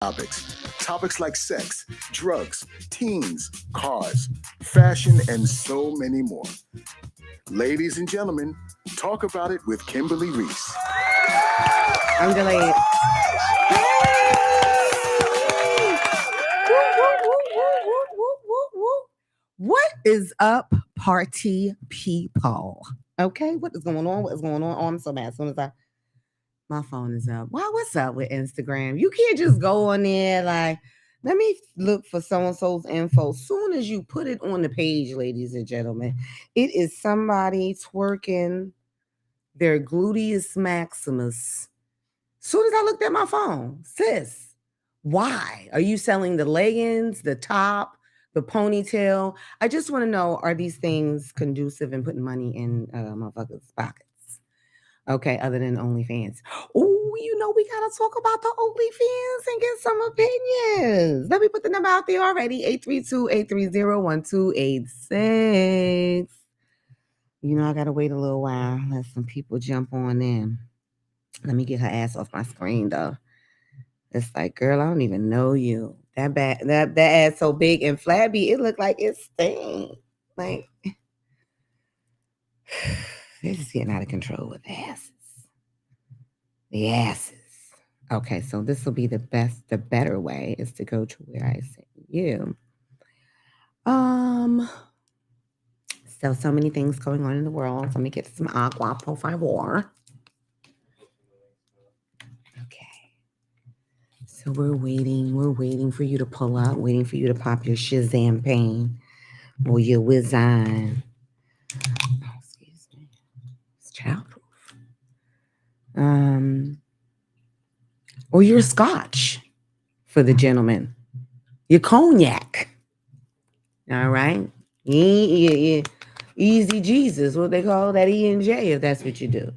topics. Topics like sex, drugs, teens, cars, fashion, and so many more. Ladies and gentlemen, talk about it with Kimberly Riese. I'm delayed. What is up, party people? Okay, what is going on? What is going on? Oh, I'm so mad. As soon as my phone is up. Wow, what's up with Instagram? You can't just go on there like, let me look for so and so's info. Soon as you put it on the page, ladies and gentlemen, it is somebody twerking their gluteus maximus. Soon as I looked at my phone, sis, why are you selling the leggings, the top, the ponytail? I just want to know, are these things conducive in putting money in motherfuckers' pockets? Okay, other than OnlyFans. Oh, we gotta talk about the OnlyFans and get some opinions. Let me put the number out there already. 832-830-1286. I gotta wait a little while. Let some people jump on in. Let me get her ass off my screen though. It's like, girl, I don't even know you. That ass so big and flabby, it looked like it stink. Like they're just getting out of control with the asses. The asses. Okay, so this will be the better way is to go to where I sent you. So many things going on in the world. Let me get some agua, por favor. Okay. So we're waiting for you to pull up, waiting for you to pop your Shazam pain or your Wizine. Oh, excuse me. It's childproof. Or your scotch for the gentleman. Your cognac. All right. Yeah. Easy Jesus, what they call that E&J, if that's what you do.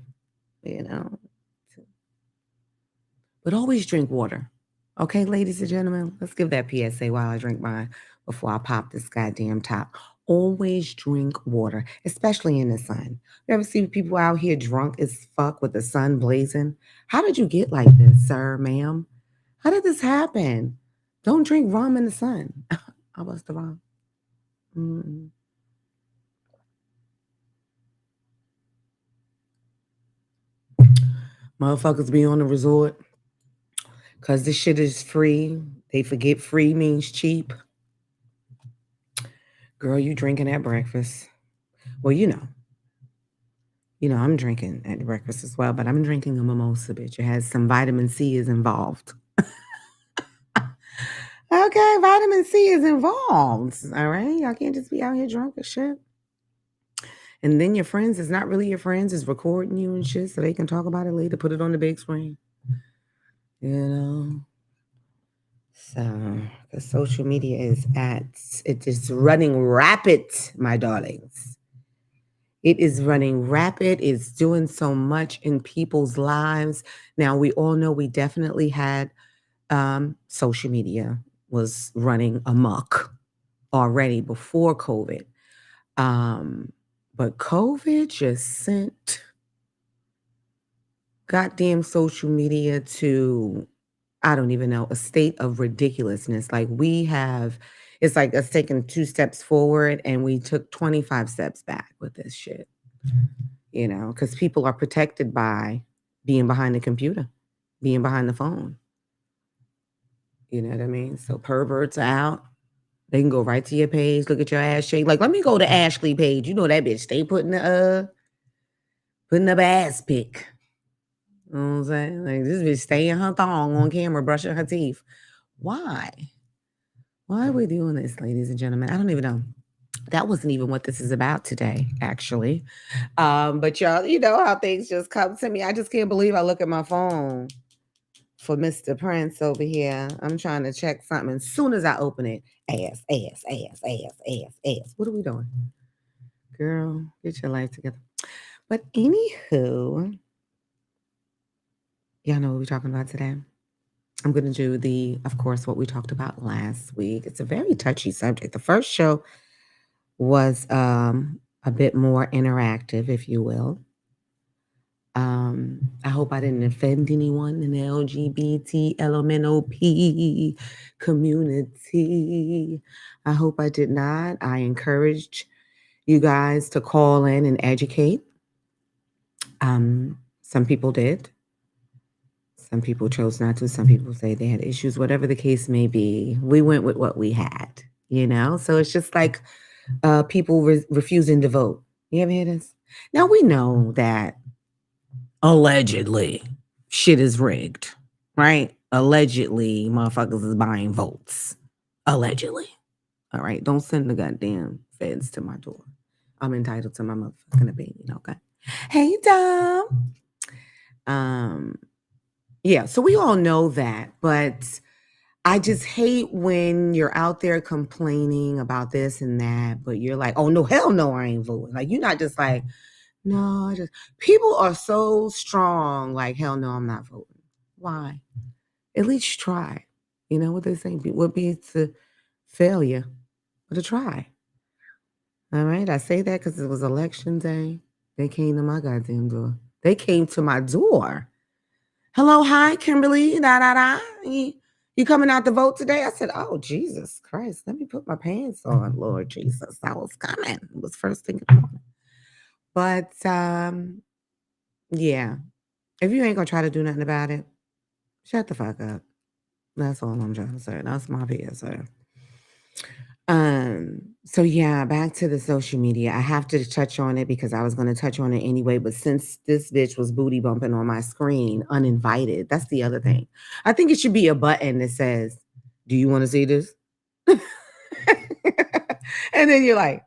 But always drink water. Okay, ladies and gentlemen, let's give that PSA while I drink mine before I pop this goddamn top. Always drink water, especially in the sun. You ever see people out here drunk as fuck with the sun blazing? How did you get like this, sir, ma'am? How did this happen? Don't drink rum in the sun. I was the wrong. Motherfuckers be on the resort because this shit is free. They forget free means cheap. Girl, you drinking at breakfast. Well, I'm drinking at breakfast as well, but I'm drinking a mimosa, bitch. It has some vitamin C is involved. Okay, vitamin C is involved. All right. Y'all can't just be out here drunk as shit. And then your friends is not really your friends, is recording you and shit so they can talk about it later, put it on the big screen. So the social media it is running rapid, my darlings. It is running rapid. It's doing so much in people's lives. Now, we all know we definitely had social media was running amok already before COVID. But COVID just sent goddamn social media to, I don't even know, a state of ridiculousness. Like it's like us taking 2 steps forward and we took 25 steps back with this shit. Because people are protected by being behind the computer, being behind the phone. You know what I mean? So perverts are out. They can go right to your page, look at your ass shake. Like, let me go to Ashley page. You know that bitch stay putting up ass pic. You know what I'm saying? Like, this bitch stay in her thong on camera, brushing her teeth. Why? Why are we doing this, ladies and gentlemen? I don't even know. That wasn't even what this is about today, actually. But y'all, you know how things just come to me. I just can't believe I look at my phone for Mr. Prince over here. I'm trying to check something. As soon as I open it, ass. What are we doing? Girl, get your life together. But anywho, y'all know what we're talking about today. I'm going to do of course, what we talked about last week. It's a very touchy subject. The first show was a bit more interactive, if you will. I hope I didn't offend anyone in the LGBT LMNOP community. I hope I did not. I encouraged you guys to call in and educate. Some people did. Some people chose not to. Some people say they had issues. Whatever the case may be, we went with what we had. So it's just like people refusing to vote. You ever hear this? Now we know that allegedly shit is rigged, right? Allegedly, motherfuckers is buying votes. Allegedly. All right. Don't send the goddamn feds to my door. I'm entitled to my motherfucking opinion, okay? Hey, Dom. Yeah, so we all know that, but I just hate when you're out there complaining about this and that, but you're like, oh no, hell no, I ain't voting. Like, you're not just like, no, people are so strong, like, hell no, I'm not voting. Why? At least try. You know what they say? What beats the failure? But to try. All right. I say that because it was election day. They came to my goddamn door. They came to my door. Hello, hi, Kimberly. Da da da. You coming out to vote today? I said, oh, Jesus Christ. Let me put my pants on, Lord Jesus. I was coming. It was first thing in the morning. But yeah. If you ain't gonna try to do nothing about it, shut the fuck up. That's all I'm trying to say. That's my PSA. So yeah, back to the social media. I have to touch on it because I was going to touch on it anyway, but since this bitch was booty bumping on my screen uninvited, that's the other thing. I think it should be a button that says, do you want to see this? And then you're like,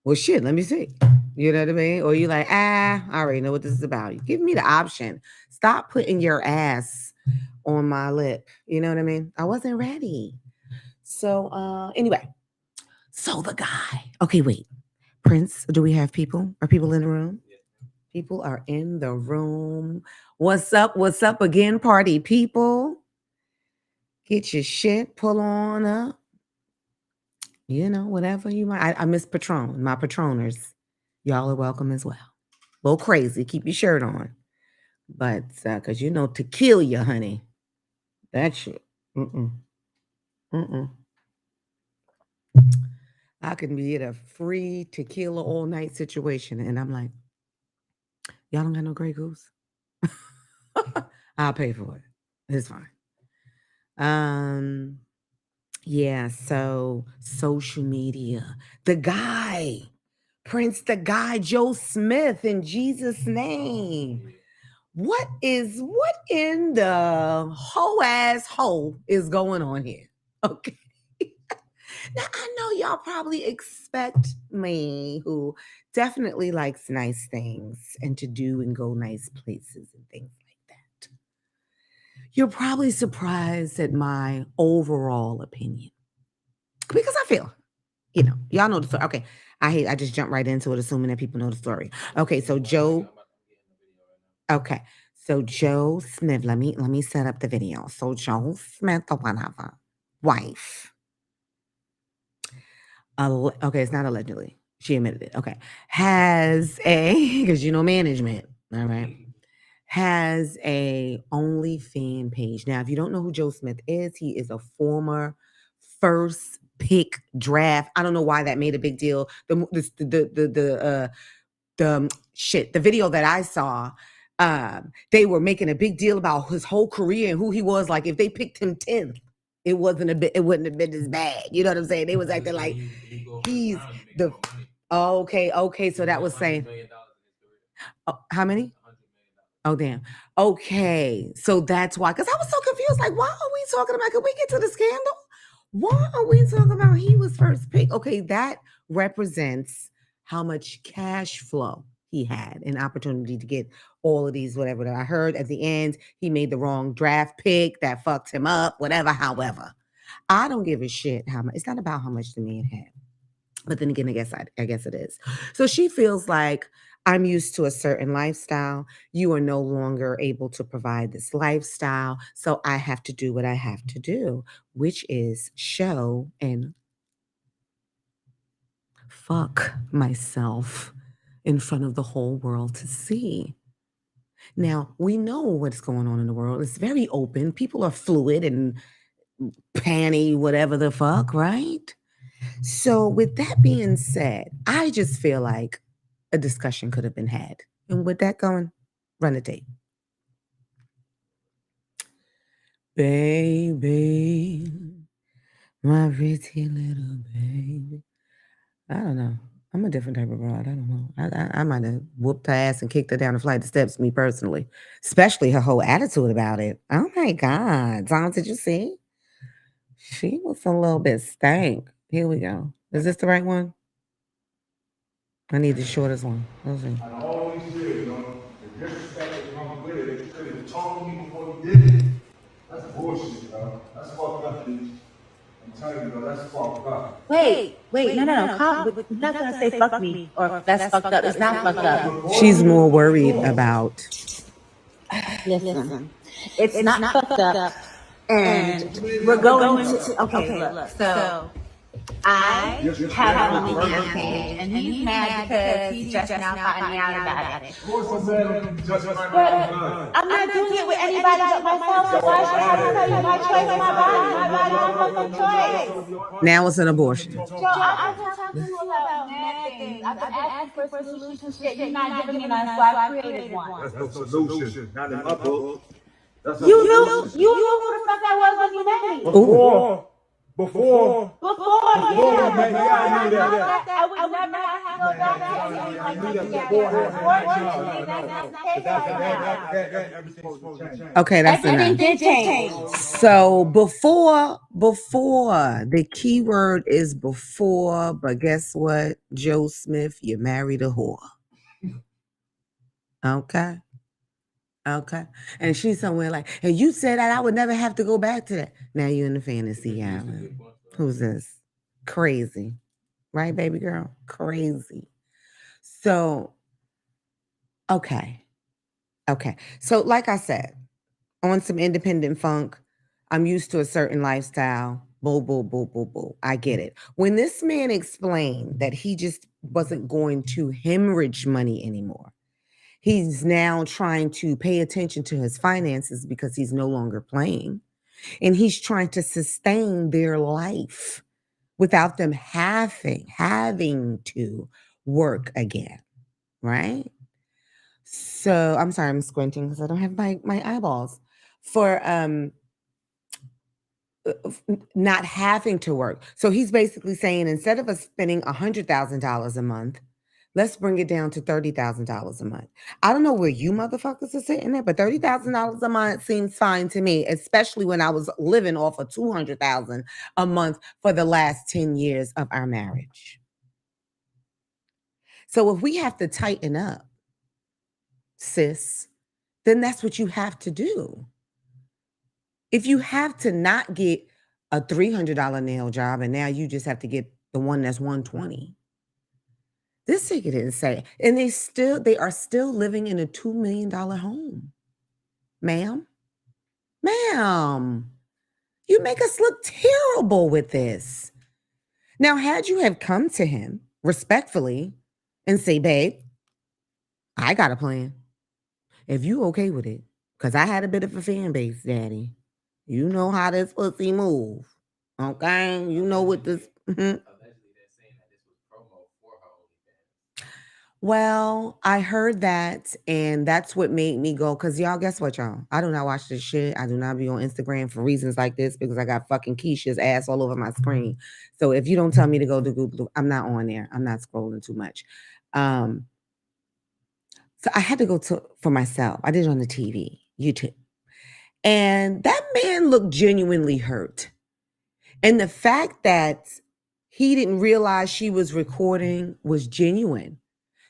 well, shit, let me see. You know what I mean? Or you're like, I already know what this is about. Give me the option. Stop putting your ass on my lip. You know what I mean? I wasn't ready. So anyway, so the guy. Okay, wait. Prince, do we have people? Are people in the room? People are in the room. What's up? What's up again, party people? Get your shit, pull on up. Whatever you might. I miss Patron, my Patroners. Y'all are welcome as well. A little crazy. Keep your shirt on. But because to kill you, honey. That shit. Mm-mm. Mm-mm. I can be at a free tequila all night situation. And I'm like, y'all don't got no Grey Goose? I'll pay for it. It's fine. Yeah, so social media. The guy, Prince, the guy, Joe Smith, in Jesus' name. What in the whole ass hole is going on here? Okay. Now I know y'all probably expect me, who definitely likes nice things and to do and go nice places and things like that. You're probably surprised at my overall opinion because I feel, y'all know the story. Okay, I just jumped right into it, assuming that people know the story. Okay, so Joe. Okay, so Joe Smith. Let me set up the video. So Joe Smith, or whatever, wife. Okay, it's not allegedly. She admitted it. Okay, has a because management. All right, has a OnlyFans page. Now, if you don't know who Joe Smith is, he is a former first pick draft. I don't know why that made a big deal. The video that I saw, they were making a big deal about his whole career and who he was. Like if they picked him 10th, it wouldn't have been as bad. You know what I'm saying? They was acting like he's the okay. So that was saying how many? Oh, damn. Okay. So that's why, because I was so confused. Like, why are we talking about, can we get to the scandal? Why are we talking about he was first pick? Okay, that represents how much cash flow he had, an opportunity to get all of these, whatever. That I heard at the end, he made the wrong draft pick that fucked him up, whatever, however. I don't give a shit how much. It's not about how much the man had. But then again, I guess it is. So she feels like I'm used to a certain lifestyle. You are no longer able to provide this lifestyle. So I have to do what I have to do, which is show and fuck myself in front of the whole world to see. Now, we know what's going on in the world. It's very open. People are fluid and panty, whatever the fuck, right? So, with that being said, I just feel like a discussion could have been had. And with that going, run the tape. Baby, my pretty little baby. I don't know. I'm a different type of broad. I don't know. I might have whooped her ass and kicked her down the flight of steps, me personally. Especially her whole attitude about it. Oh my God. Tom, did you see? She was a little bit stank. Here we go. Is this the right one? I need the shortest one. Let's see. I always said, the disrespect that comes with it, that you could have told me before you did it. That's bullshit, bro. That's fucked up, dude. I'm telling you, bro, that's fucked up. Wait, no. Calm. You're not gonna say fuck me or that's fucked up. It's not fucked up. She's more worried about. Listen, it's not fucked up, and we're going to. Okay, look. So I have a man page, and he's mad because he's just now finding out about it. Of course I'm mad you just found But out. I'm not doing it with anybody but myself. So why should I tell you my choice, my body, my fucking choice? Now it's an abortion. Joe, I've been talking to you about mad things. I've been asking for solutions. Shit, you're not giving me none, so I created one. That's no solution. Not in my book. That's You knew who the fuck I was when you met me. Before, Yeah, man, yeah, I knew that. I would never have to go back to you like that. Everything's supposed to change. Okay, that's Everything enough. did change. So before, the key word is before, but guess what? Joe Smith, you married a whore. Okay. And she's somewhere like, and you said that I would never have to go back to that. Now you're in the fantasy island. Who's this? Crazy. Right, baby girl? Crazy. So, okay. So, like I said, on some independent funk, I'm used to a certain lifestyle. Boo, boo, boo, boo, boo. I get it. When this man explained that he just wasn't going to hemorrhage money anymore, he's now trying to pay attention to his finances because he's no longer playing. And he's trying to sustain their life without them having to work again. Right? So I'm sorry, I'm squinting because I don't have my eyeballs. For not having to work. So he's basically saying instead of us spending $100,000 a month, let's bring it down to $30,000 a month. I don't know where you motherfuckers are sitting at, but $30,000 a month seems fine to me, especially when I was living off of $200,000 a month for the last 10 years of our marriage. So if we have to tighten up, sis, then that's what you have to do. If you have to not get a $300 nail job and now you just have to get the one that's $120. This nigga didn't say, and they are still living in a $2 million home. Ma'am, you make us look terrible with this. Now, had you have come to him respectfully and say, babe, I got a plan. If you okay with it, because I had a bit of a fan base, daddy. You know how this pussy move. Okay? You know what this. Well, I heard that, and that's what made me go. Because y'all, guess what, y'all? I do not watch this shit. I do not be on Instagram for reasons like this because I got fucking Keisha's ass all over my screen. So if you don't tell me to go to Google, I'm not on there. I'm not scrolling too much. So I had to go for myself. I did it on the TV, YouTube. And that man looked genuinely hurt. And the fact that he didn't realize she was recording was genuine.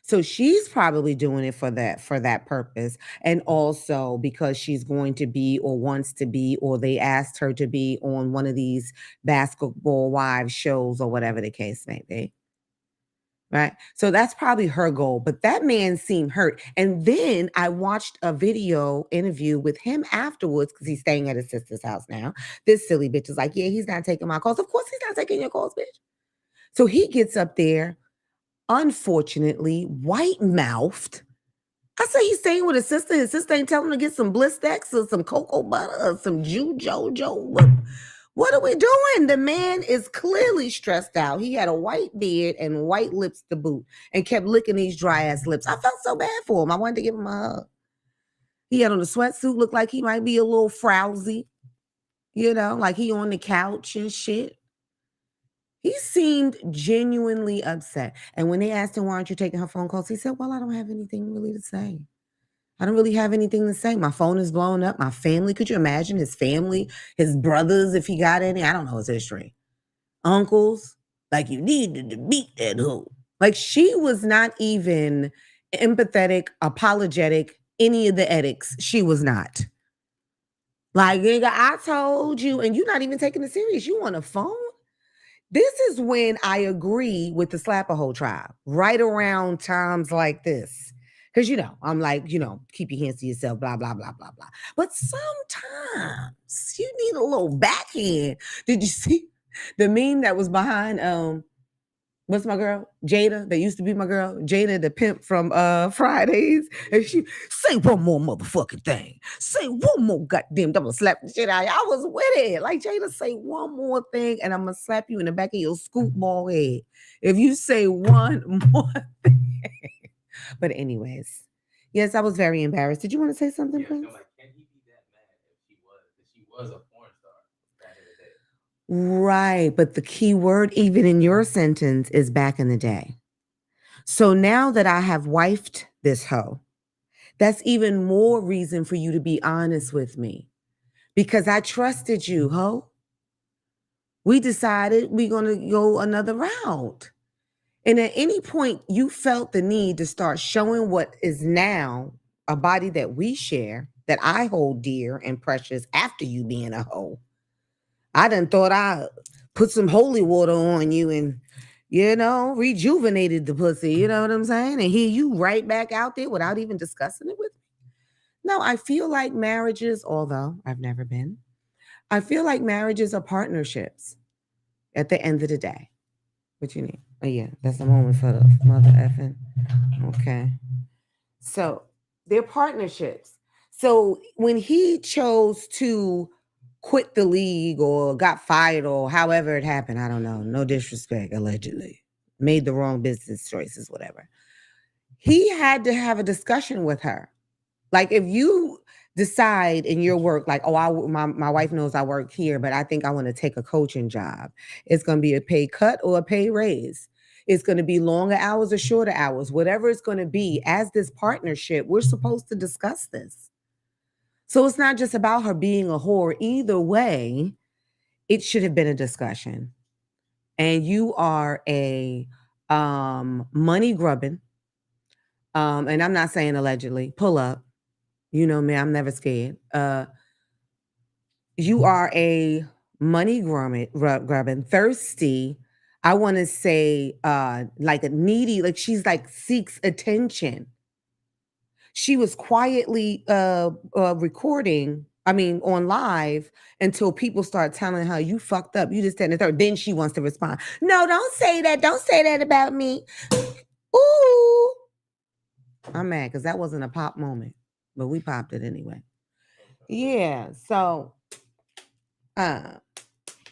So she's probably doing it for that purpose. And also because she's going to be or wants to be, or they asked her to be on one of these basketball wives shows or whatever the case may be. Right. So that's probably her goal. But that man seemed hurt. And then I watched a video interview with him afterwards because he's staying at his sister's house now. This silly bitch is like, yeah, he's not taking my calls. Of course he's not taking your calls, bitch. So he gets up there, unfortunately, white-mouthed, I said he's staying with his sister. His sister ain't telling him to get some Blistex or some cocoa butter or some Jojo. What are we doing? The man is clearly stressed out. He had a white beard and white lips to boot and kept licking these dry ass lips. I felt so bad for him. I wanted to give him a hug. He had on a sweatsuit, looked like he might be a little frowsy, like he on the couch and shit. He seemed genuinely upset. And when they asked him, why aren't you taking her phone calls? He said, well, I don't have anything really to say. I don't really have anything to say. My phone is blowing up. My family, could you imagine his family, his brothers, if he got any? I don't know his history. Uncles, like you needed to beat that hoe. Like she was not even empathetic, apologetic, any of the ethics. She was not. Like, nigga, I told you, and you're not even taking it serious. You on a phone? This is when I agree with the Slap-a-Hole tribe, right around times like this. Because, I'm like, keep your hands to yourself, blah, blah, blah, blah, blah. But sometimes you need a little backhand. Did you see the meme that was behind, what's my girl? Jada, that used to be my girl. Jada, the pimp from Fridays. And she, say one more motherfucking thing. Say one more goddamn, I'm gonna slap the shit out of you. I was with it. Like, Jada, say one more thing and I'm gonna slap you in the back of your scoop ball head. If you say one more thing. But anyways, yes, I was very embarrassed. Did you want to say something, please? Like, can he be that mad if she was a porn star back in the day? Right. But the key word, even in your sentence, is back in the day. So now that I have wifed this hoe, that's even more reason for you to be honest with me. Because I trusted you, hoe. We decided we're going to go another route. And at any point you felt the need to start showing what is now a body that we share, that I hold dear and precious after you being a hoe. I done thought I put some holy water on you and, rejuvenated the pussy, you know what I'm saying? And here you right back out there without even discussing it with me. No, I feel like marriages, although I've never been, I feel like marriages are partnerships at the end of the day. What you need? Oh, yeah, that's the moment for the mother effing. Okay. So they're partnerships. So when he chose to quit the league or got fired or however it happened, I don't know, no disrespect, allegedly, made the wrong business choices, whatever. He had to have a discussion with her. Like if you decide in your work, like, oh, my wife knows I work here, but I think I want to take a coaching job. It's going to be a pay cut or a pay raise. It's going to be longer hours or shorter hours, whatever it's going to be. As this partnership, we're supposed to discuss this. So it's not just about her being a whore. Either way, it should have been a discussion. And you are a money grubbing. And I'm not saying allegedly, pull up. You know me, I'm never scared. You are a money grubbing, thirsty. I want to say like a needy, like she's like seeks attention. She was quietly recording, on live until people start telling her, you fucked up. You just said the third. Then she wants to respond. No, don't say that. Don't say that about me. Ooh. I'm mad because that wasn't a pop moment, but we popped it anyway. Yeah. So, yeah.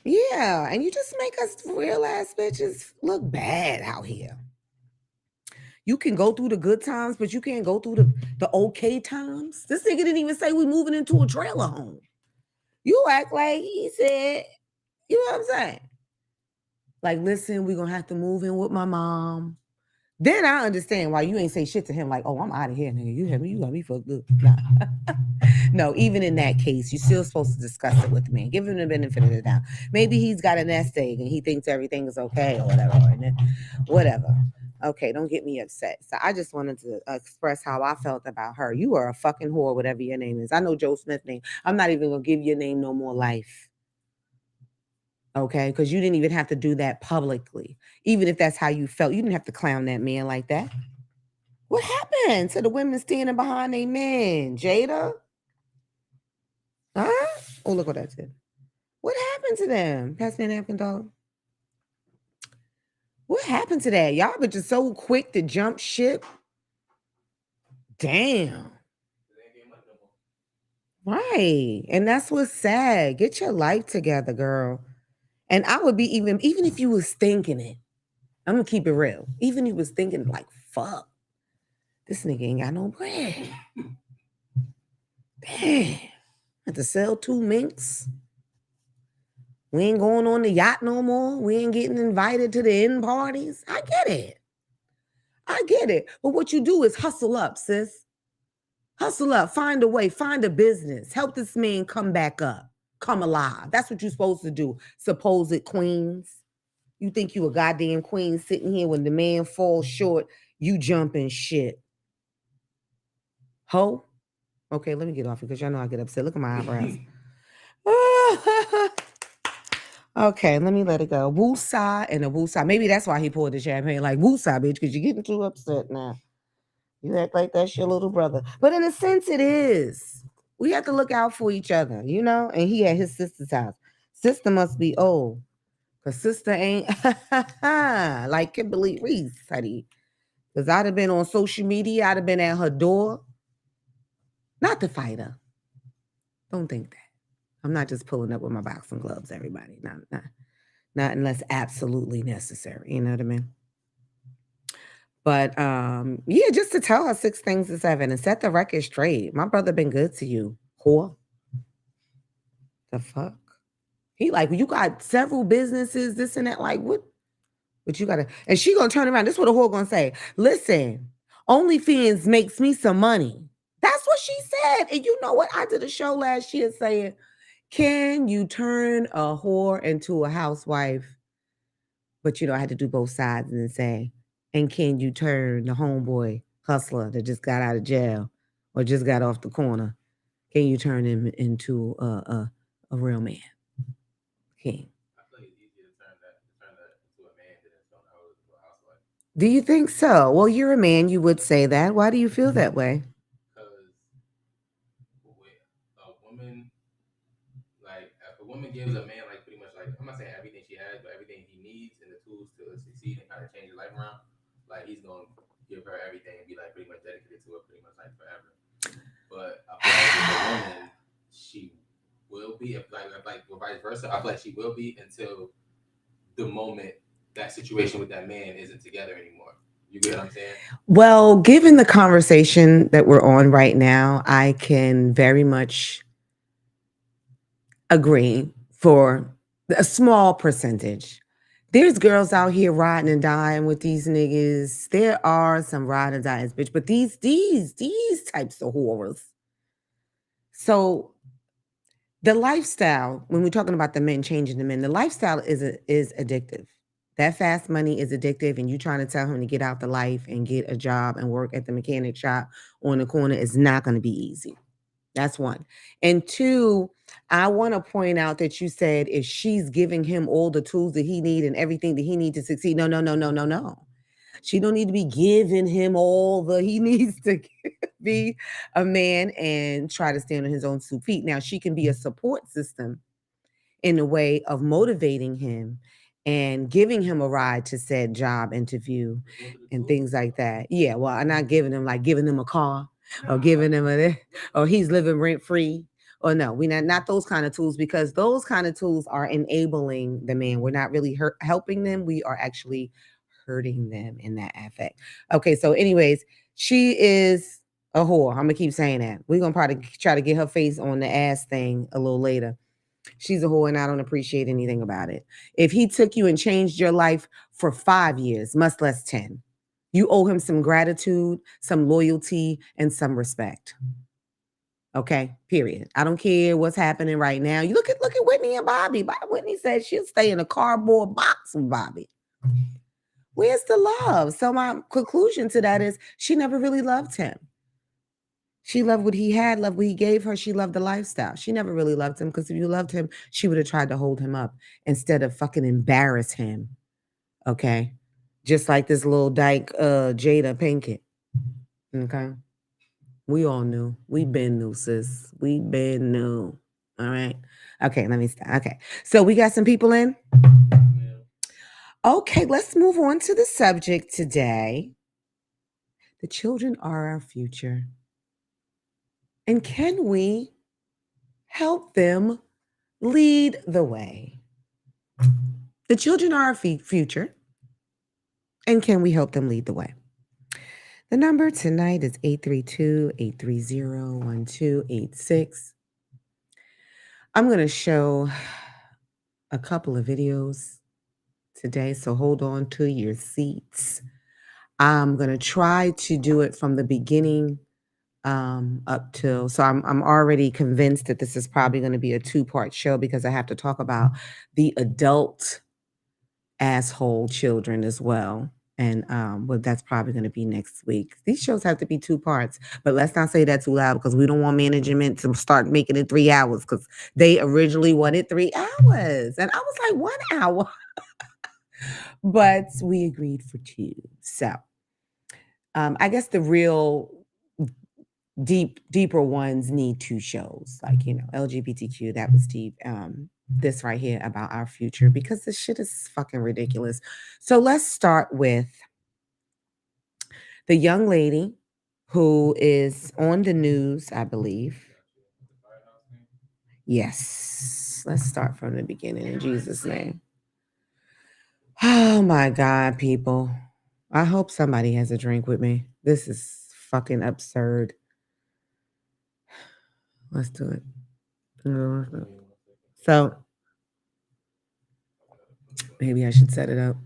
And you just make us real ass bitches look bad out here. You can go through the good times, but you can't go through the okay times. This nigga didn't even say we moving into a trailer home. You act like he said, you know what I'm saying? Like, listen, we're going to have to move in with my mom. Then I understand why you ain't say shit to him like, oh, I'm out of here, nigga. You hear me? You got me fucked up. Nah. No, even in that case, you're still supposed to discuss it with me. Give him the benefit of the doubt. Maybe he's got a nest egg and he thinks everything is okay or whatever. And then, whatever. Okay, don't get me upset. So I just wanted to express how I felt about her. You are a fucking whore, whatever your name is. I know Joe Smith's name. I'm not even going to give your name no more life. Okay, because you didn't even have to do that publicly. Even if that's how you felt, you didn't have to clown that man like that. What happened to the women standing behind their men? Jada? Huh? Oh, look what that did. What happened to them? Pass me a napkin, dog. What happened to that? Y'all were just so quick to jump ship. Damn. They ain't getting money no more. Right. And that's what's sad. Get your life together, girl. And I would be even if you was thinking it, I'm gonna keep it real. Even if you was thinking like, fuck, this nigga ain't got no bread. Damn. Had to sell 2 minks. We ain't going on the yacht no more. We ain't getting invited to the end parties. I get it. But what you do is hustle up, sis. Hustle up. Find a way. Find a business. Help this man come back up. Come alive. That's what you're supposed to do. Supposed queens. You think you a goddamn queen sitting here when the man falls short, you jumping shit. Ho? Okay, let me get off it because y'all know I get upset. Look at my eyebrows. Okay, let me let it go. Woosah and a woosah. Maybe that's why he poured the champagne. Like, woosah, bitch, because you're getting too upset now. You act like that's your little brother. But in a sense, it is. We have to look out for each other, you know? And he at his sister's house. Sister must be old. Because sister ain't like Kimberly Riese, honey. Because I'd have been on social media. I'd have been at her door. Not to fight her. Don't think that. I'm not just pulling up with my boxing gloves, everybody. Not unless absolutely necessary. You know what I mean? But yeah, just to tell her 6 things to 7 and set the record straight. My brother been good to you, whore. The fuck? He like, well, you got several businesses, this and that. Like, what? But you gotta, and she gonna turn around. This is what a whore gonna say. Listen, OnlyFans makes me some money. That's what she said. And you know what? I did a show last year saying, can you turn a whore into a housewife? But I had to do both sides and say, and can you turn the homeboy hustler that just got out of jail or just got off the corner? Can you turn him into a real man? King. I feel like it's easier to turn that into a man than it's going to a housewife. Do you think so? Well, you're a man. You would say that. Why do you feel that way? Because with a woman, like if a woman gives a man like pretty much like, I'm not saying everything she has, but everything he needs and the tools to succeed and kind of change his life around, like he's gonna give her everything and be like pretty much dedicated to her pretty much like forever. But I feel like with a woman, she will be if like vice versa. I feel like she will be until the moment that situation with that man isn't together anymore. You get what I'm saying? Well, given the conversation that we're on right now, I can very much agree for a small percentage. There's girls out here riding and dying with these niggas. There are some riding and dying, bitch. But these types of horrors. So the lifestyle, when we're talking about the men changing the men, the lifestyle is addictive. That fast money is addictive, and you trying to tell him to get out the life and get a job and work at the mechanic shop on the corner is not going to be easy. That's 1. And 2, I want to point out that you said if she's giving him all the tools that he needs and everything that he needs to succeed. No. She don't need to be giving him all he needs to be a man and try to stand on his own 2 feet. Now, she can be a support system in a way of motivating him and giving him a ride to said job interview and things like that. Yeah, well, I'm not giving him a car or giving him or he's living rent free. Or no, we not those kind of tools, because those kind of tools are enabling the man. We're not really helping them. We are actually hurting them in that affect. Okay, so anyways, she is a whore. I'm gonna keep saying that. We're gonna probably try to get her face on the ass thing a little later. She's a whore and I don't appreciate anything about it. If he took you and changed your life for 5 years, much less 10, you owe him some gratitude, some loyalty, and some respect. Okay, period. I don't care what's happening right now. You look at Whitney and Bobby. Whitney said she'll stay in a cardboard box with Bobby. Where's the love? So my conclusion to that is she never really loved him. She loved what he had, loved what he gave her. She loved the lifestyle. She never really loved him, because if you loved him, she would have tried to hold him up instead of fucking embarrass him. Okay? Just like this little dyke, Jada Pinkett. Okay? We all knew. We been new, sis. We been new. All right? Okay, let me stop. Okay. So we got some people in? Okay, let's move on to the subject today. The children are our future. And can we help them lead the way? The children are our future. And can we help them lead the way? The number tonight is 832-830-1286. I'm going to show a couple of videos today, so hold on to your seats. I'm going to try to do it from the beginning up till, so I'm already convinced that this is probably going to be a 2-part show because I have to talk about the adult asshole children as well. And well, that's probably going to be next week. These shows have to be 2 parts, but let's not say that too loud because we don't want management to start making it 3 hours because they originally wanted 3 hours. And I was like, 1 hour. But we agreed for 2. So I guess the real deeper ones need 2 shows, like, LGBTQ, that was deep. This right here about our future, because this shit is fucking ridiculous. So let's start with the young lady who is on the news, I believe. Yes, let's start from the beginning in Jesus' name. Oh my God, people. I hope somebody has a drink with me. This is fucking absurd. Let's do it. So maybe I should set it up.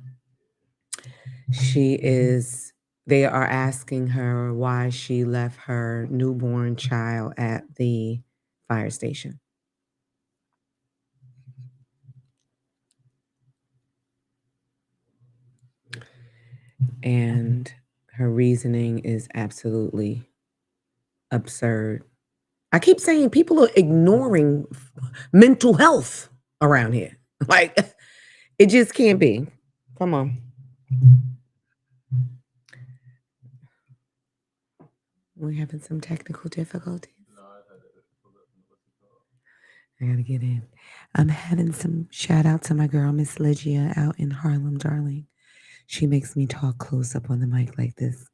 They are asking her why she left her newborn child at the fire station. And her reasoning is absolutely absurd. I keep saying people are ignoring mental health around here. Like, it just can't be. Come on. We're having some technical difficulties. I gotta get in. I'm having some shout out to my girl, Miss Lygia, out in Harlem, darling. She makes me talk close up on the mic like this.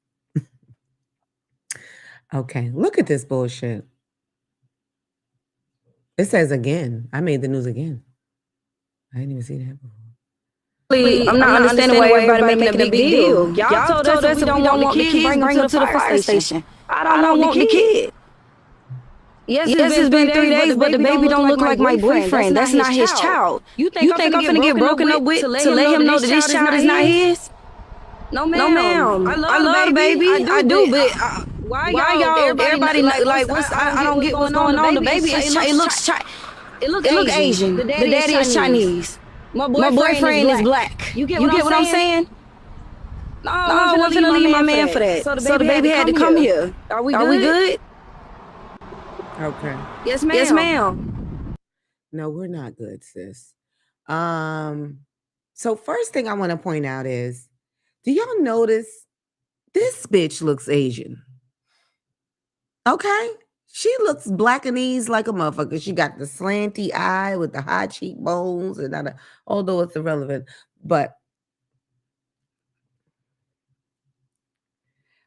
Okay, look at this bullshit. It says again. I made the news again. I didn't even see that before. I'm not understanding why everybody making a big deal. Y'all told us if we don't want the kids, bring them to the fire station. I don't want the kid. Yes, it's been 3 days, but the baby don't look like my boyfriend. That's not his child. You think I'm finna get broken up with to let him know that this child is not his? No, ma'am. I love the baby. I do, but why y'all? Everybody like what's? I don't get what's going on. The baby it looks Asian. The daddy is Chinese. My boyfriend is black. You get what I'm saying? No, I wasn't finna leave my man for that. So the baby had to come here. Are we good? Okay. Yes, ma'am. Yes, ma'am. No, we're not good, sis. So first thing I want to point out is, do y'all notice this bitch looks Asian? Okay. She looks Blackanese like a motherfucker. She got the slanty eye with the high cheekbones, and although it's irrelevant, but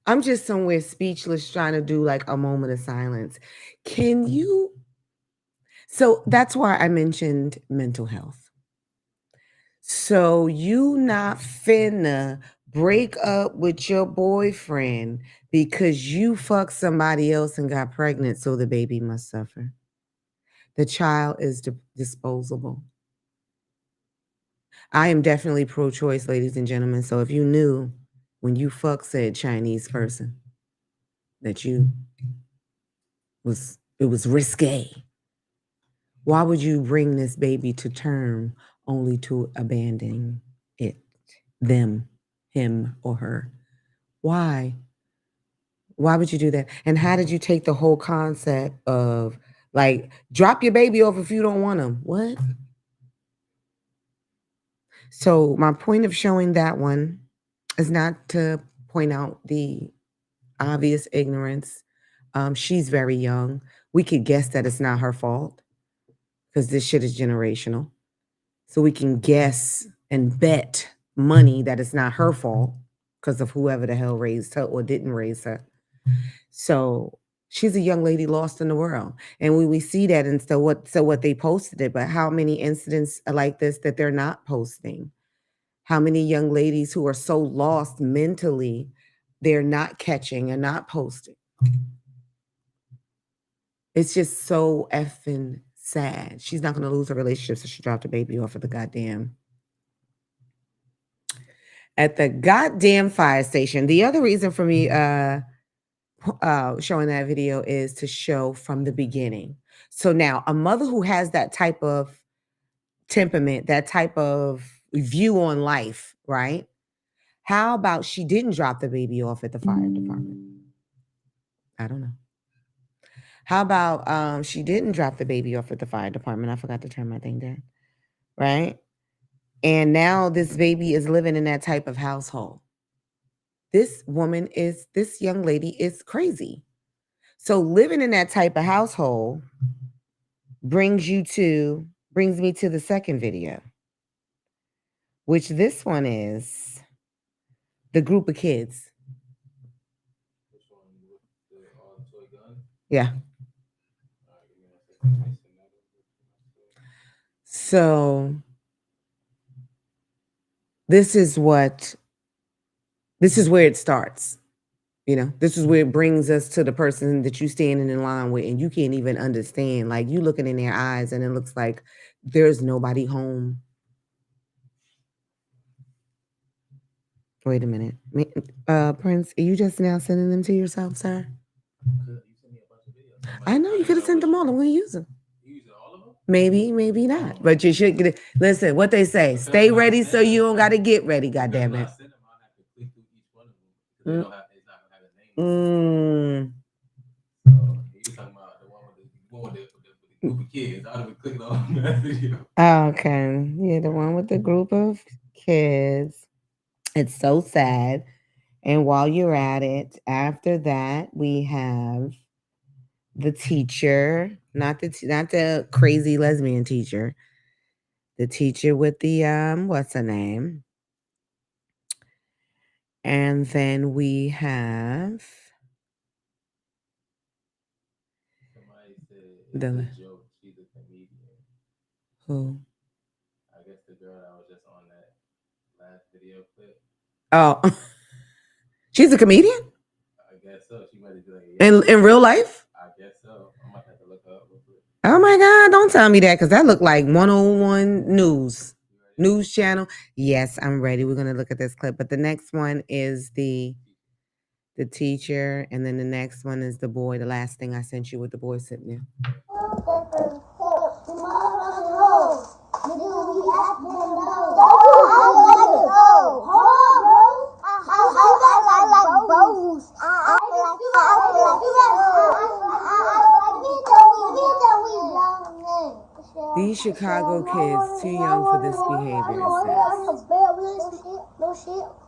I'm just somewhere speechless trying to do like a moment of silence. Can you? So that's why I mentioned mental health. So you not finna break up with your boyfriend because you fucked somebody else and got pregnant, so the baby must suffer. The child is disposable. I am definitely pro-choice, ladies and gentlemen. So if you knew when you fuck said Chinese person that it was risque, why would you bring this baby to term only to abandon it, them, him or her? Why? Why would you do that? And how did you take the whole concept of like, drop your baby off if you don't want him? What? So my point of showing that one is not to point out the obvious ignorance. She's very young. We could guess that it's not her fault because this shit is generational. So we can guess and bet money that it's not her fault. because of whoever the hell raised her or didn't raise her. So she's a young lady lost in the world. And we see that, and so what they posted it, but how many incidents like this that they're not posting? How many young ladies who are so lost mentally, they're not catching and not posting? It's just so effing sad. She's not going to lose her relationship, so she dropped the baby off at the goddamn fire station. The other reason for me showing that video is to show from the beginning. So now a mother who has that type of temperament, that type of view on life, right? How about she didn't drop the baby off at the fire department? I don't know. How about she didn't drop the baby off at the fire department? I forgot to turn my thing down. Right? And now this baby is living in that type of household. This young lady is crazy. So living in that type of household brings me to the second video, which this one is the group of kids. Which one with all the toy guns? Yeah. All right, give me 1 second. So this is where it starts. You know, this is where it brings us to the person that you standing in line with, and you can't even understand. Like, you looking in their eyes, and it looks like there's nobody home. Wait a minute. Prince, are you just now sending them to yourself, sir? You sent me a bunch of videos. I know you could have sent them all, and we use them. You using all of them? Maybe not. But you should get it. Listen, what they say, stay ready so you don't got to get ready, goddammit. I'll have to click through each one of them because it's not gonna have a name. So you talking about the one with the group of kids. I'd have been clicking on that video. Okay. Yeah, the one with the group of kids. It's so sad. And while you're at it, after that, we have the teacher, not the crazy lesbian teacher, the teacher with the what's her name? And then we have Somebody said it's a joke. She's a comedian. Who? I guess the girl that was just on that last video clip. Oh, she's a comedian? I guess so. She might be like, in real life? I guess so. I might have to look her up real quick. Oh my God, don't tell me that, because that looked like 101 news channel. Yes, I'm ready. We're going to look at this clip. But the next one is the teacher, and then the next one is the boy. The last thing I sent you with the boy sitting there. These Chicago kids too young for this behavior.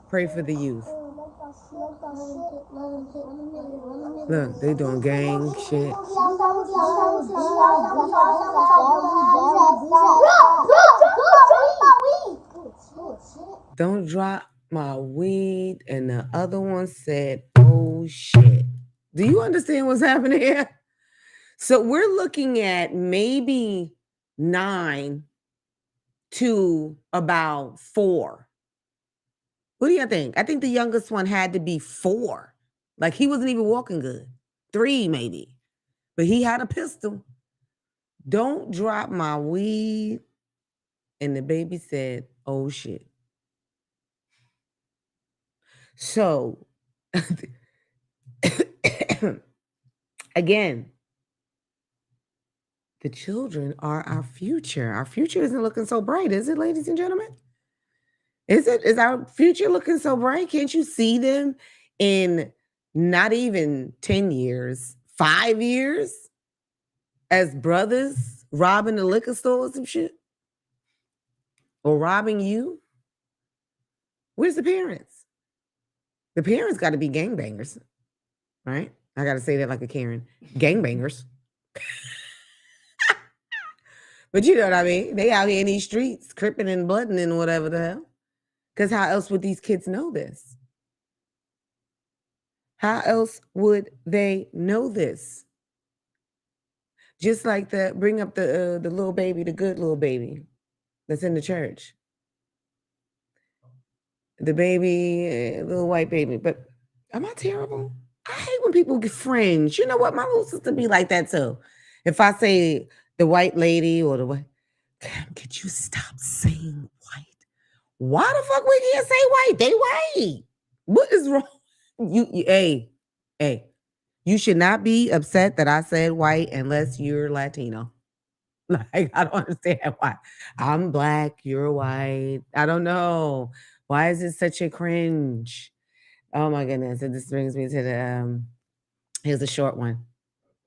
Pray for the youth. Look, they doing gang shit. Don't drop my weed. And the other one said, oh shit. Do you understand what's happening here? So we're looking at maybe 9 to about 4. What do you think? I think the youngest one had to be 4. Like, he wasn't even walking good. 3 maybe. But he had a pistol. Don't drop my weed. And the baby said, oh shit. So, again, the children are our future. Our future isn't looking so bright, is it, ladies and gentlemen? Is our future looking so bright? Can't you see them in not even 10 years, 5 years as brothers robbing the liquor stores and shit? Or robbing you? Where's the parents? The parents got to be gangbangers, right? I got to say that like a Karen. Gangbangers. But you know what I mean? They out here in these streets, cripping and blooding and whatever the hell. Because how else would these kids know this? How else would they know this? Just like bring up the little baby, the good little baby that's in the church. The baby, little white baby. But am I terrible? I hate when people get fringe. You know what? My little sister be like that too. If I say the white lady or the white, could you stop saying white? Why the fuck we can't say white? They white. What is wrong? Hey, you should not be upset that I said white unless you're Latino. Like, I don't understand why. I'm black, you're white. I don't know. Why is it such a cringe? Oh my goodness. And this brings me to the here's a short one.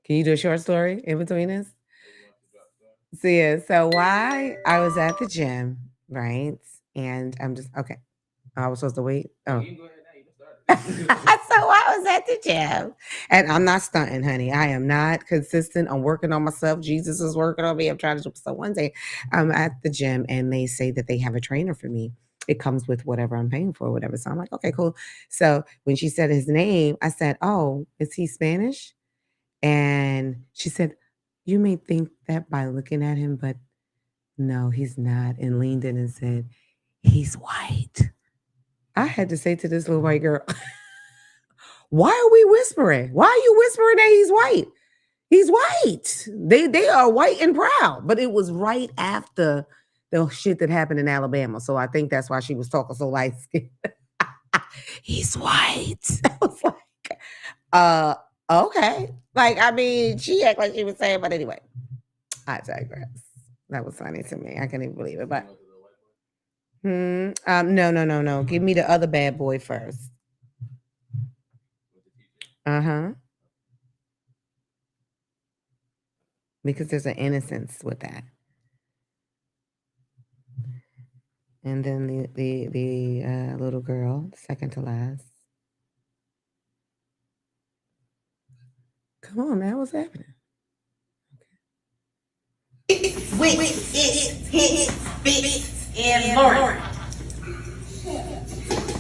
Can you do a short story in between us? So yeah, so why I was at the gym, right? And I'm just okay. I was supposed to wait. Oh. You can go ahead now. You can start. So I was at the gym, and I'm not stunting, honey. I am not consistent. I'm working on myself. Jesus is working on me. I'm trying to do so. One day, I'm at the gym, and they say that they have a trainer for me. It comes with whatever I'm paying for, whatever. So I'm like, okay, cool. So when she said his name, I said, "Oh, is he Spanish?" And she said, "You may think that by looking at him, but no, he's not." And leaned in and said, "He's white." I had to say to this little white girl, why are we whispering? Why are you whispering that he's white? He's white. They are white and proud. But it was right after the shit that happened in Alabama. So I think that's why she was talking so light skinned. He's white. I was like, okay. Like, I mean, she acted like she was saying, but anyway, I digress. That was funny to me. I can't even believe it. But no. Give me the other bad boy first. Uh-huh. Because there's an innocence with that. And then the little girl, second to last. Come on, man, what's happening? And Lauren.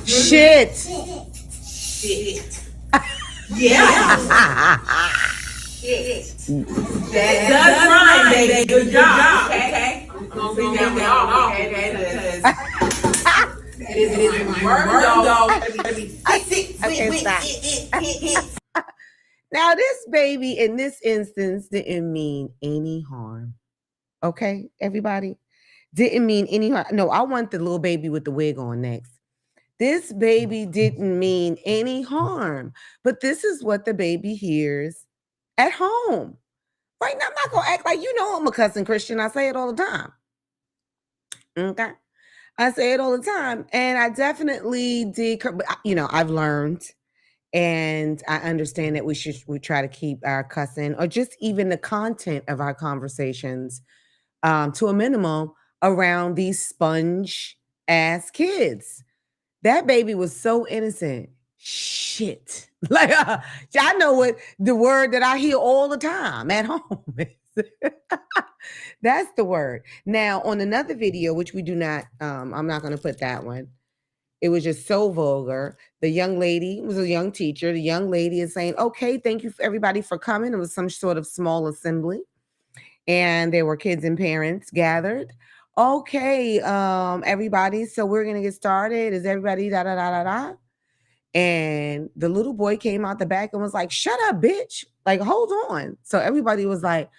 Shit. Yeah. That's right, baby. Good job. Okay. I'm gonna see that we all okay. It is my word, Okay, stop. Now, this baby in this instance didn't mean any harm. Okay, everybody? Didn't mean any harm. No, I want the little baby with the wig on next. This baby didn't mean any harm, but this is what the baby hears at home. Right now, I'm not going to act like, I'm a cussing Christian. I say it all the time. Okay. I say it all the time. And I definitely did, I've learned and I understand that we try to keep our cussing or just even the content of our conversations to a minimum around these sponge ass kids. That baby was so innocent. Shit. Like, I know what the word that I hear all the time at home is. That's the word. Now, on another video, which we do not, I'm not going to put that one. It was just so vulgar. The young lady was a young teacher. The young lady is saying, okay, thank you everybody for coming. It was some sort of small assembly. And there were kids and parents gathered. Okay, everybody, so we're going to get started. Is everybody da-da-da-da-da? And the little boy came out the back and was like, shut up, bitch. Like, hold on. So everybody was like,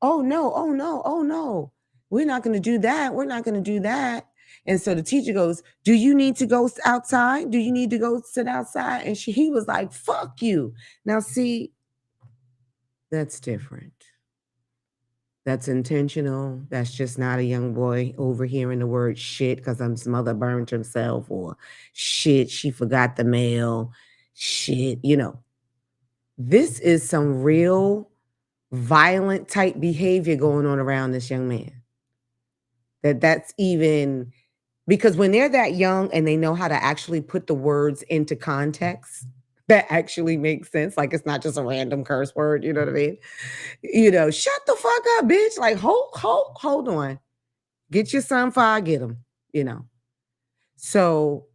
oh no. We're not going to do that. We're not going to do that. And so the teacher goes, do you need to go outside? Do you need to go sit outside? And he was like, fuck you. Now, see, that's different. That's intentional. That's just not a young boy overhearing the word shit because his mother burned himself, or shit, she forgot the mail. Shit, This is some real violent type behavior going on around this young man. That's even because when they're that young and they know how to actually put the words into context, that actually makes sense. Like, it's not just a random curse word, you know what I mean? Shut the fuck up, bitch. Like, hold on. Get your son before I get him, So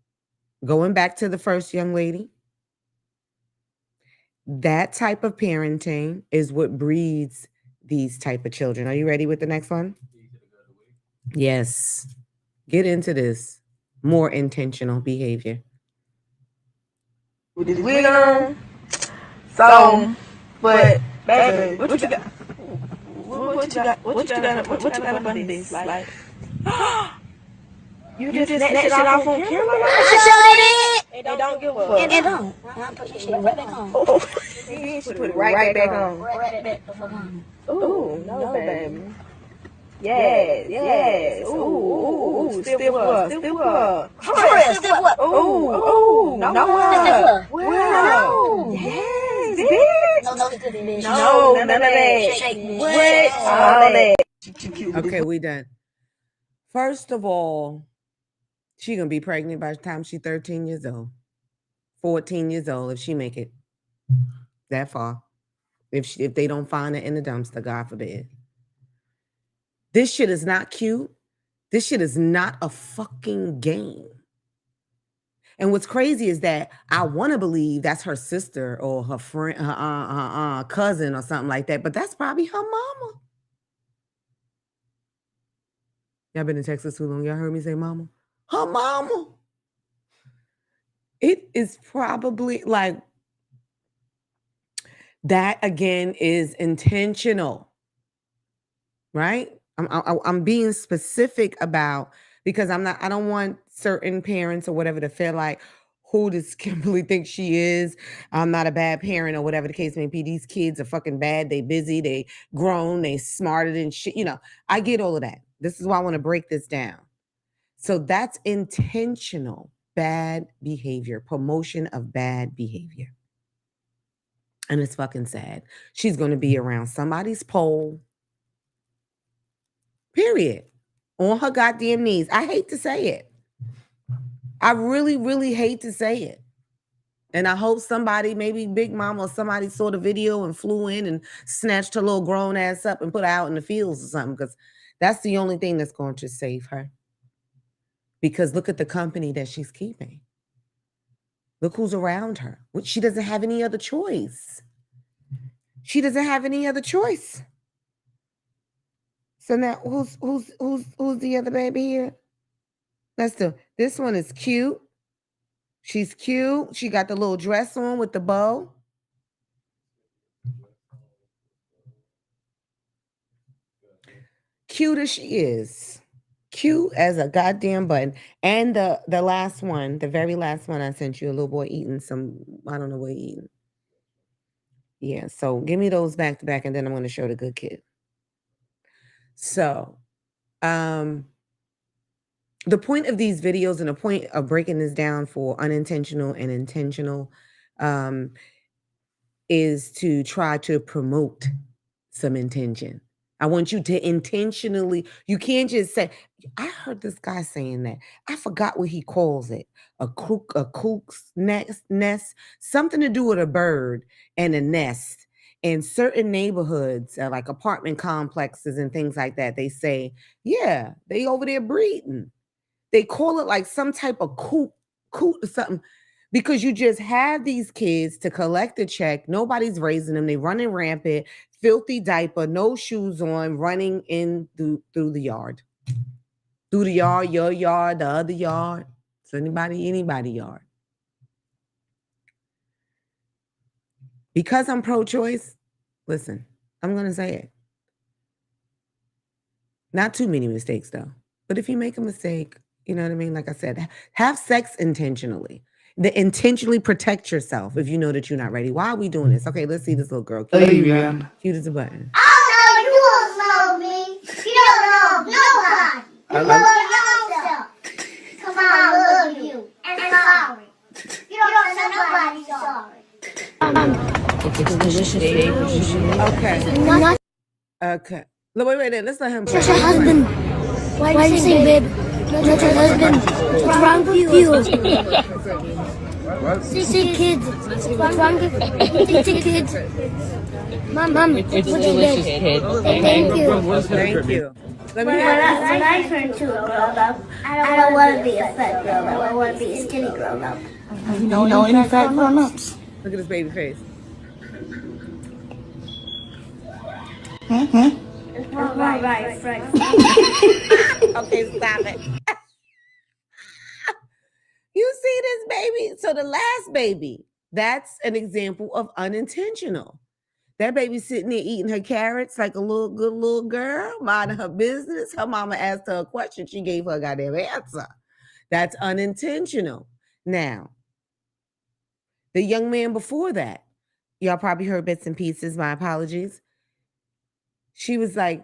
going back to the first young lady, That type of parenting is what breeds these type of children. Are you ready with the next one? Yes. Get into this. More intentional behavior. With this wig on. So, but baby, what you got? What you got? What you got up under this? Like, you just snatched it off on camera? I showed it. And don't give a fuck. And don't. I'll put this shit right back on. Oh, she put it right back on. Right back the fuck on. Ooh, no, baby. Yes. Ooh, still up. Still what? Ooh, no. Wow. Yes, bitch. No, bitch. No, none of that. Shake me. What? All that. Okay, we done. First of all, she gonna be pregnant by the time she's 13 years old. 14 years old if she make it that far. If they don't find it in the dumpster, God forbid. This shit is not cute. This shit is not a fucking game. And what's crazy is that I want to believe that's her sister or her friend, her cousin or something like that, but that's probably her mama. Y'all been in Texas too long. Y'all heard me say mama? Her mama. It is probably like, that again is intentional, right? I'm being specific about, because I don't want certain parents or whatever to feel like, who does Kimberly think she is? I'm not a bad parent or whatever the case may be. These kids are fucking bad. They busy, they grown, they smarter than shit. You know, I get all of that. This is why I want to break this down. So that's intentional bad behavior, promotion of bad behavior. And it's fucking sad. She's going to be around somebody's pole. Period. On her goddamn knees. I hate to say it. I really, really hate to say it. And I hope somebody, maybe Big Mama or somebody saw the video and flew in and snatched her little grown ass up and put her out in the fields or something, because that's the only thing that's going to save her. Because look at the company that she's keeping. Look who's around her. She doesn't have any other choice. She doesn't have any other choice. So now, who's the other baby here? Let's do. This one is cute. She's cute. She got the little dress on with the bow. Cute as she is. Cute as a goddamn button. And the last one, the very last one I sent you, a little boy eating some, I don't know what he's eating. Yeah, so give me those back to back, and then I'm going to show the good kid. So, the point of these videos and the point of breaking this down for unintentional and intentional is to try to promote some intention. I want you to intentionally, you can't just say, I heard this guy saying that. I forgot what he calls it. A kook's nest, something to do with a bird and a nest. In certain neighborhoods, like apartment complexes and things like that, they say, yeah, they over there breeding. They call it like some type of coot or something, because you just have these kids to collect a check. Nobody's raising them. They running rampant, filthy diaper, no shoes on, running in through the yard. Through the yard, your yard, the other yard. It's anybody yard. Because I'm pro-choice, listen, I'm going to say it. Not too many mistakes, though. But if you make a mistake, you know what I mean? Like I said, have sex intentionally. Intentionally protect yourself if you know that you're not ready. Why are we doing this? Okay, let's see this little girl. Cute as a button. Oh, no, you don't know me. You don't know nobody. You know yourself. Come on, I love you. And sorry. You don't know nobody's sorry. Okay. Look, wait. Let's let him play. Your husband. Why do you say, babe? Not your husband. What's wrong with you? Sick kids. What's wrong with sick kids? Mom, what's your kid? Thank you. Let me When I turn to a grown up, I don't want to be a fat grown up. I want to be a skinny grown up. You don't know any fat grown ups. Look at his baby face. It's more right, Frank. Okay, stop it. You see this baby? So the last baby, that's an example of unintentional. That baby sitting there eating her carrots like a little good little girl, minding her business. Her mama asked her a question. She gave her a goddamn answer. That's unintentional. Now, the young man before that, y'all probably heard bits and pieces. My apologies. She was like,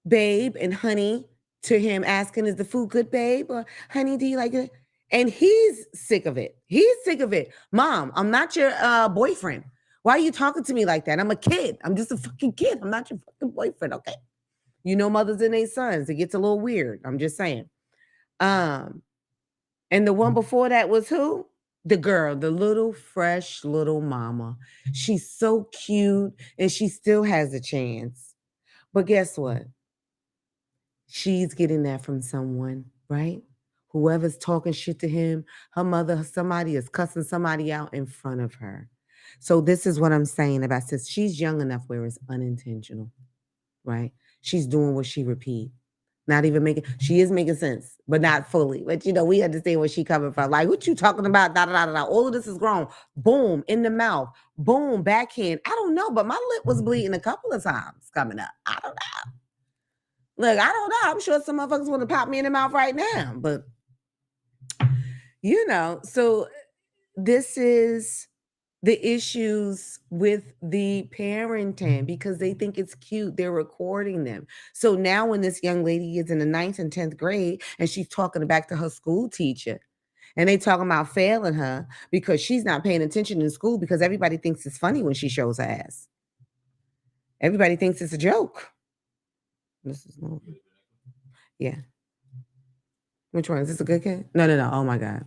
babe and honey, to him asking, is the food good, babe? Or honey, do you like it? And he's sick of it. He's sick of it. Mom, I'm not your boyfriend. Why are you talking to me like that? I'm a kid. I'm just a fucking kid. I'm not your fucking boyfriend. Okay. You know, mothers and their sons. It gets a little weird. I'm just saying. And the one before that was who? The girl, the little fresh little mama. She's so cute and she still has a chance. But guess what? She's getting that from someone, right? Whoever's talking shit to him, her mother, somebody is cussing somebody out in front of her. So this is what I'm saying about sis. She's young enough where it's unintentional, right? She's doing what she repeat. Not even making, she is making sense, but not fully. But you know, we understand where she coming from. Like, what you talking about? Da, da, da, da, da. All of this is grown. Boom, in the mouth. Boom, backhand. I don't know, but my lip was bleeding a couple of times coming up. I don't know. Look, I don't know. I'm sure some motherfuckers want to pop me in the mouth right now, but you know, so this is the issues with the parenting because they think it's cute. They're recording them. So now when this young lady is in the 9th and 10th grade and she's talking back to her school teacher and they talking about failing her because she's not paying attention in school because everybody thinks it's funny when she shows her ass. Everybody thinks it's a joke. This is no. Yeah. Which one? Is this a good kid? No. Oh my God.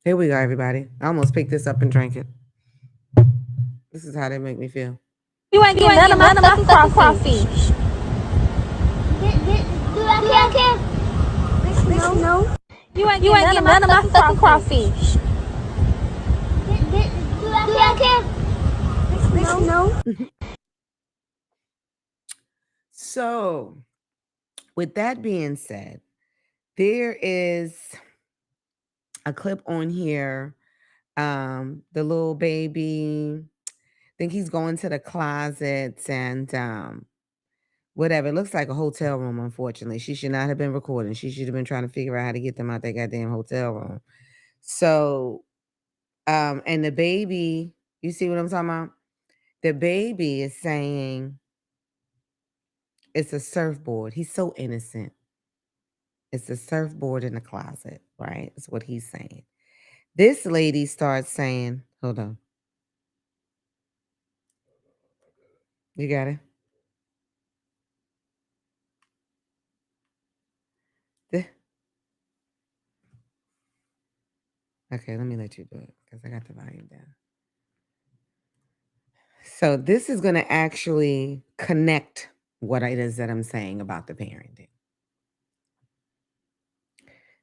Here we go, everybody. I almost picked this up and drank it. This is how they make me feel. You ain't getting none of my fucking crawfish. Do I care? No. You ain't getting none of my fucking crawfish. Do I care? No. So, with that being said, there is a clip on here. The little baby, I think he's going to the closets and whatever. It looks like a hotel room, unfortunately. She should not have been recording. She should have been trying to figure out how to get them out that goddamn hotel room. So, and the baby, you see what I'm talking about? The baby is saying it's a surfboard. He's so innocent. It's a surfboard in the closet, right? That's what he's saying. This lady starts saying, hold on. You got it? Okay, let me let you do it because I got the volume down. So this is going to actually connect what it is that I'm saying about the parenting.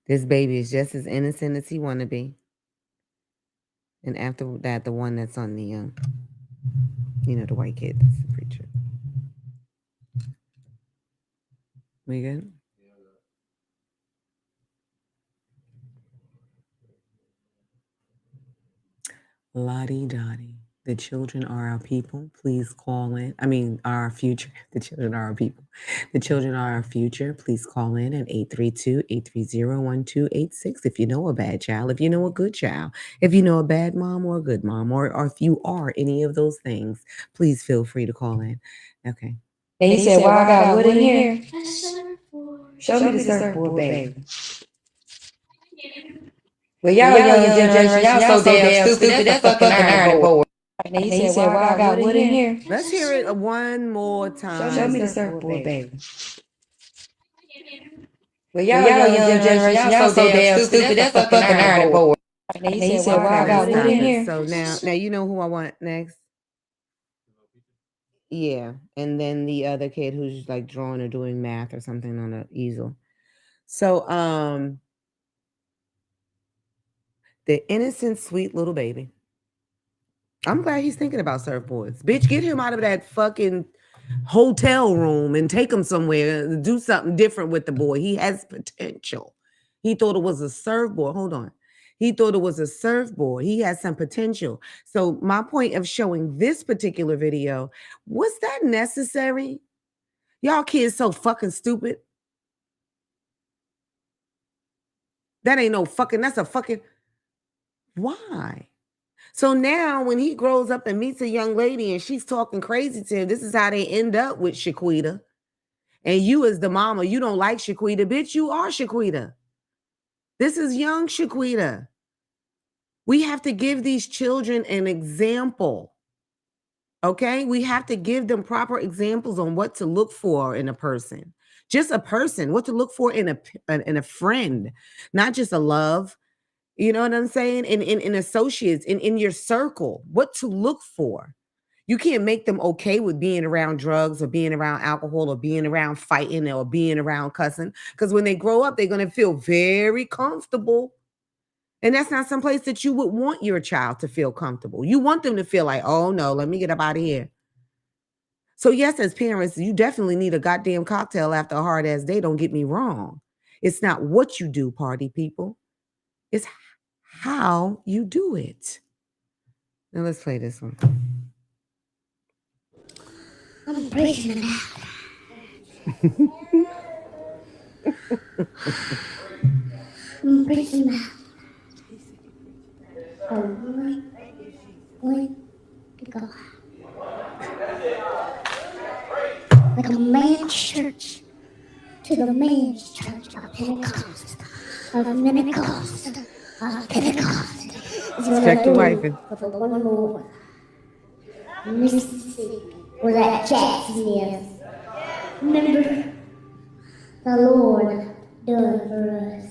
This baby is just as innocent as he want to be. And after that, the one that's on the, the white kid, that's the preacher. We good? Lottie-dottie. The children are our people. Please call in. I mean, our future. The children are our people. The children are our future. Please call in at 832-830-1286 if you know a bad child, if you know a good child, if you know a bad mom or a good mom, or if you are any of those things, please feel free to call in. Okay. And he said, well, I got wood in here. Show me the surfboard, baby. Well, y'all young generation, y'all so damn stupid. That's a fucking ironing board. And he said, well, I got wood in here. Let's hear it one more time. Show me the surfboard, baby. Well, y'all young generation, y'all so damn stupid. That's a fucking ironing board. And he said, well, I got wood in here. So now you know who I want next? Yeah. And then the other kid who's like drawing or doing math or something on an easel. So the innocent, sweet little baby I'm glad he's thinking about surfboards. Bitch, get him out of that fucking hotel room and take him somewhere. Do something different with the boy. He has potential. He thought it was a surfboard. Hold on. He thought it was a surfboard. He has some potential. So my point of showing this particular video, was that necessary? Y'all kids so fucking stupid. That ain't no fucking, that's a fucking, why? So now when he grows up and meets a young lady and she's talking crazy to him, this is how they end up with Shaquita. And you as the mama, you don't like Shaquita. Bitch, you are Shaquita. This is young Shaquita. We have to give these children an example. Okay? We have to give them proper examples on what to look for in a person. Just a person, what to look for in a friend, not just a love. You know what I'm saying? In associates, in your circle, what to look for. You can't make them okay with being around drugs or being around alcohol or being around fighting or being around cussing. Because when they grow up, they're going to feel very comfortable. And that's not someplace that you would want your child to feel comfortable. You want them to feel like, oh no, let me get up out of here. So yes, as parents, you definitely need a goddamn cocktail after a hard ass day. Don't get me wrong. It's not what you do, party people. It's how you do it. Now let's play this one. I'm breaking them out. I'm breaking them out. I'm going to go like a man's church to the man's church of Pentecost. Of Pentecost. Of Pentecost. Check the wiping. For one more. Mississippi was at Jacksonville. Remember, the Lord done for us.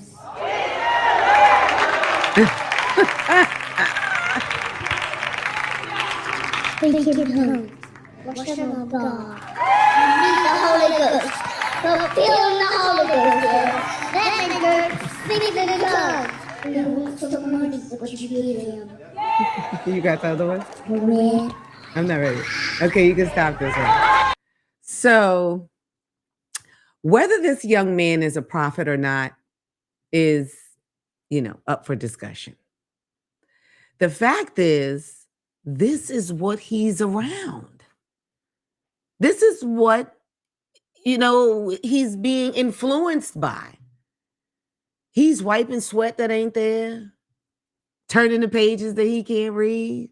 Thank you, tongues. Worship of God. Meet the Holy Ghost. Fulfill the Holy Ghost. That nigga speak in tongues. You want some money, what you give him? You got the other one? Red. I'm not ready. Okay, you can stop this one. So, whether this young man is a prophet or not is, up for discussion. The fact is, this is what he's around. This is what, he's being influenced by. He's wiping sweat that ain't there, turning the pages that he can't read.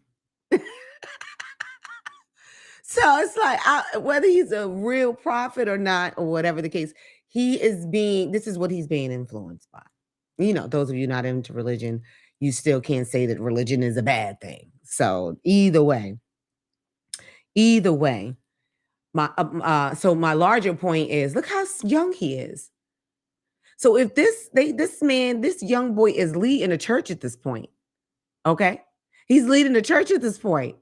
So it's like, whether he's a real prophet or not, or whatever the case, this is what he's being influenced by. Those of you not into religion, you still can't say that religion is a bad thing. So either way, my larger point is, look how young he is. So if this young boy is leading a church at this point, okay? He's leading a church at this point.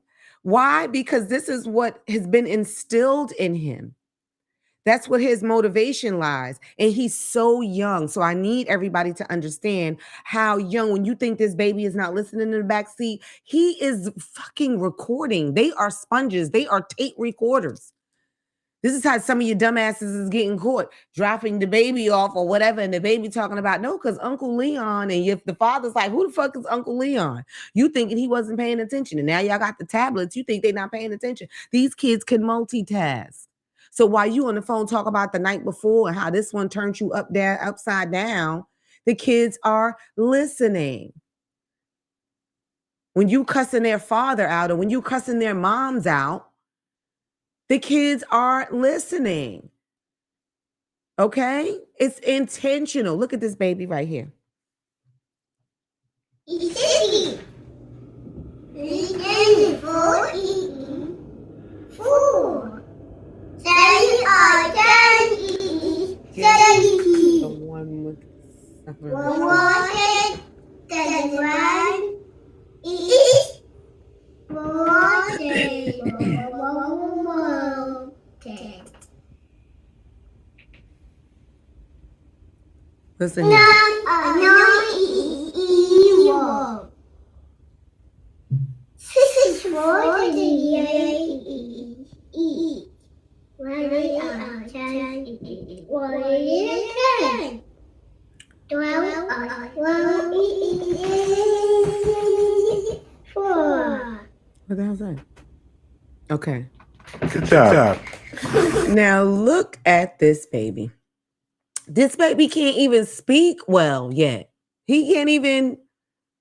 Why? Because this is what has been instilled in him. That's what his motivation lies. And he's so young. So I need everybody to understand how young, when you think this baby is not listening in the back seat, he is fucking recording. They are sponges. They are tape recorders. This is how some of your dumbasses is getting caught, dropping the baby off or whatever, and the baby talking about, no, because Uncle Leon, and if the father's like, who the fuck is Uncle Leon? You thinking he wasn't paying attention, and now y'all got the tablets, you think they're not paying attention. These kids can multitask. So while you on the phone talk about the night before and how this one turned you upside down, the kids are listening. When you cussing their father out or when you cussing their moms out, the kids are listening. Okay? It's intentional. Look at this baby right here. Eating. Eating for eating. Food. Say I can eat. Say The one with one wanted, then one eat. Wanted. Listen here. No evil. This is for 4. What the hell's that? Okay. Good job. Now look at this baby. This baby can't even speak well yet. He can't even,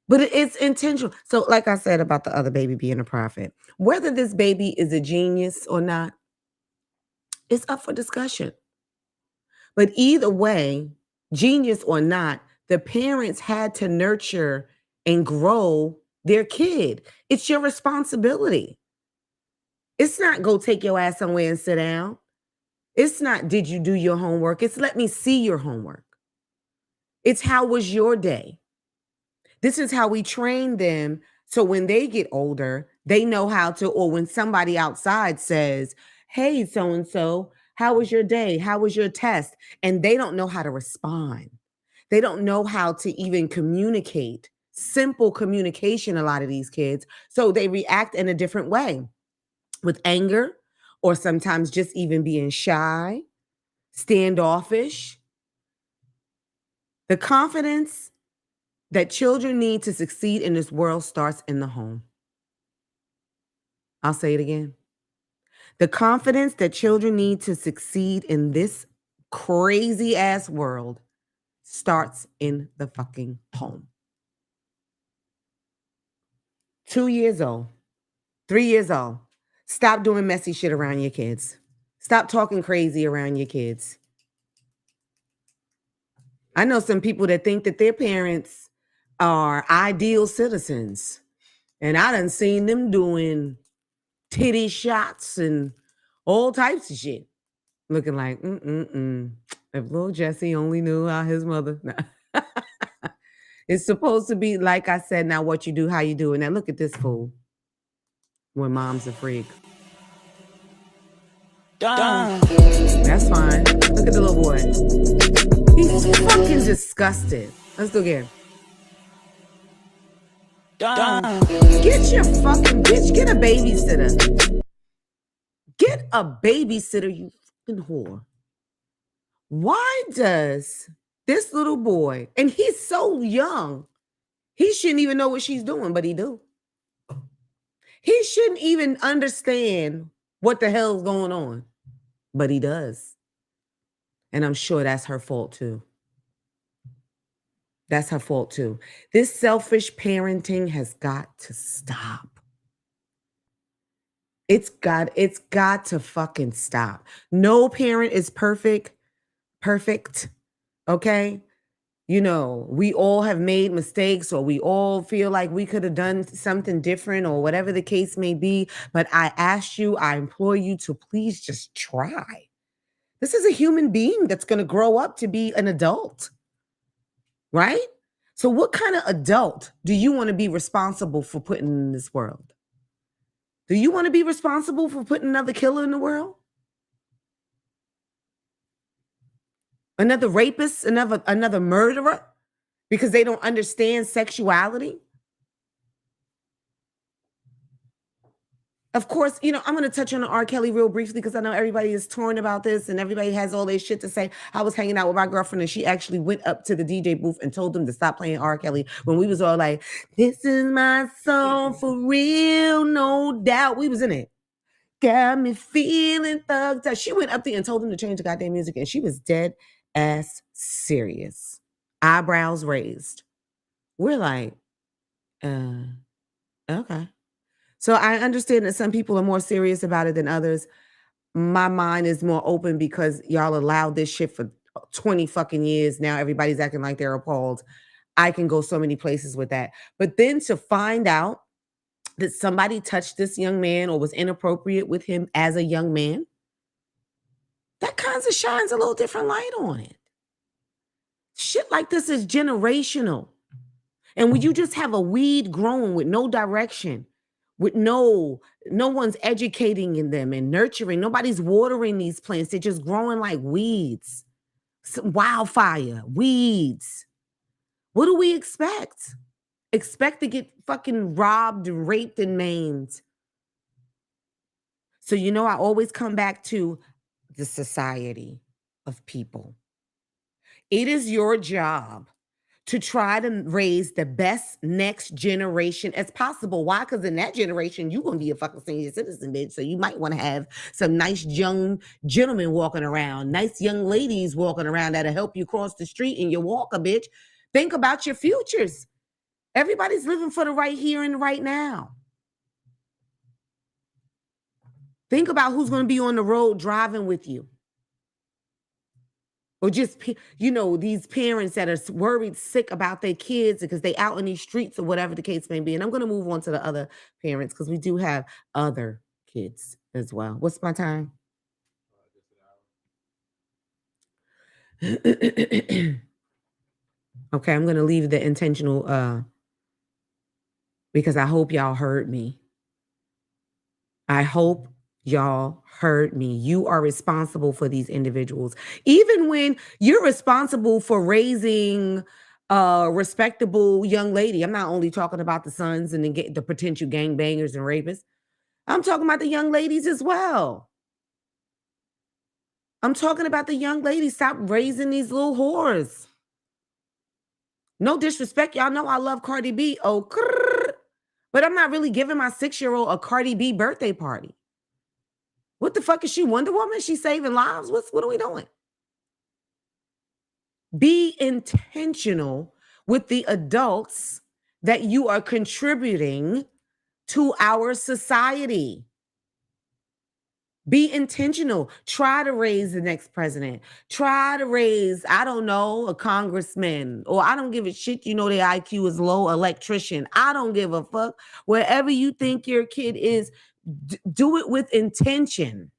but it's intentional. So, like I said about the other baby being a prophet, whether this baby is a genius or not, it's up for discussion. But either way, genius or not, the parents had to nurture and grow their kid. It's your responsibility. It's not go take your ass somewhere and sit down. It's not did you do your homework. It's let me see your homework. It's how was your day. This is how we train them so when they get older, they know how to, or when somebody outside says, hey, so-and-so, how was your day? How was your test? And they don't know how to respond. They don't know how to even communicate. Simple communication, a lot of these kids. So they react in a different way with anger or sometimes just even being shy, standoffish. The confidence that children need to succeed in this world starts in the home. I'll say it again. The confidence that children need to succeed in this crazy ass world starts in the fucking home. 2 years old, 3 years old. Stop doing messy shit around your kids. Stop talking crazy around your kids. I know some people that think that their parents are ideal citizens. And I done seen them doing titty shots and all types of shit. Looking like, if little Jesse only knew how his mother. Nah. It's supposed to be, like I said, now what you do, how you do it. Now look at this fool. When mom's a freak. That's fine. Look at the little boy. He's fucking disgusted. Let's do it again. Get your fucking bitch. Get a babysitter. Get a babysitter, you fucking whore. Why does this little boy, and he's so young, he shouldn't even know what she's doing, but he do. He shouldn't even understand what the hell's going on, but he does. And I'm sure that's her fault too. That's her fault too. This selfish parenting has got to stop. It's got to fucking stop. No parent is perfect, okay? You know, we all have made mistakes or we all feel like we could have done something different or whatever the case may be. But I ask you, I implore you to please just try. This is a human being that's going to grow up to be an adult, right? So what kind of adult do you want to be responsible for putting in this world? Do you want to be responsible for putting another killer in the world? Another rapist, another murderer, because they don't understand sexuality? Of course, you know, I'm going to touch on R. Kelly real briefly because I know everybody is torn about this and everybody has all their shit to say. I was hanging out with my girlfriend and she actually went up to the DJ booth and told them to stop playing R. Kelly when we was all like, this is my song for real, no doubt. We was in it. Got me feeling thugged out. She went up there and told them to change the goddamn music and she was dead ass serious. Eyebrows raised. We're like, okay. So I understand that some people are more serious about it than others. My mind is more open because y'all allowed this shit for 20 fucking years. Now everybody's acting like they're appalled. I can go so many places with that. But then to find out that somebody touched this young man or was inappropriate with him as a young man, that kind of shines a little different light on it. Shit like this is generational. And when you just have a weed growing with no direction, with no one's educating in them and nurturing, nobody's watering these plants, they're just growing like weeds. Some wildfire, weeds. What do we expect? Expect to get fucking robbed, raped, and maimed. So, you know, I always come back to the society of people. It is your job to try to raise the best next generation as possible. Why? Because in that generation, you're going to be a fucking senior citizen, bitch. So you might want to have some nice young gentlemen walking around, nice young ladies walking around that'll help you cross the street in your walker, bitch. Think about your futures. Everybody's living for the right here and right now. Think about who's going to be on the road driving with you. Or just, these parents that are worried, sick about their kids because they out in these streets or whatever the case may be. And I'm going to move on to the other parents because we do have other kids as well. What's my time? Okay, I'm going to leave the intentional because I hope y'all heard me. I hope y'all heard me. You are responsible for these individuals. Even when you're responsible for raising a respectable young lady. I'm not only talking about the sons and the potential gangbangers and rapists. I'm talking about the young ladies as well. I'm talking about the young ladies. Stop raising these little whores. No disrespect. Y'all know I love Cardi B. Oh, but I'm not really giving my 6-year-old a Cardi B birthday party. What the fuck is she, Wonder Woman? She's saving lives? What are we doing? Be intentional with the adults that you are contributing to our society. Be intentional. Try to raise the next president. Try to raise, I don't know, a congressman. Or I don't give a shit, their IQ is low, electrician. I don't give a fuck. Wherever you think your kid is, do it with intention.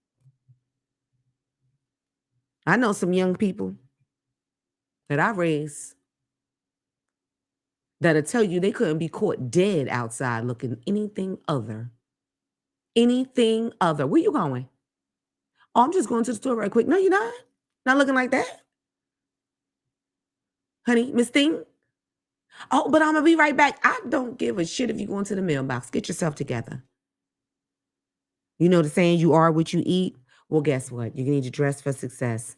I know some young people that I raised that'll tell you they couldn't be caught dead outside looking anything other. Anything other. Where you going? Oh, I'm just going to the store right quick. No, you're not. Not looking like that. Honey, Miss Thing. Oh, but I'm going to be right back. I don't give a shit if you go into the mailbox. Get yourself together. You know the saying, you are what you eat? Well, guess what? You need to dress for success.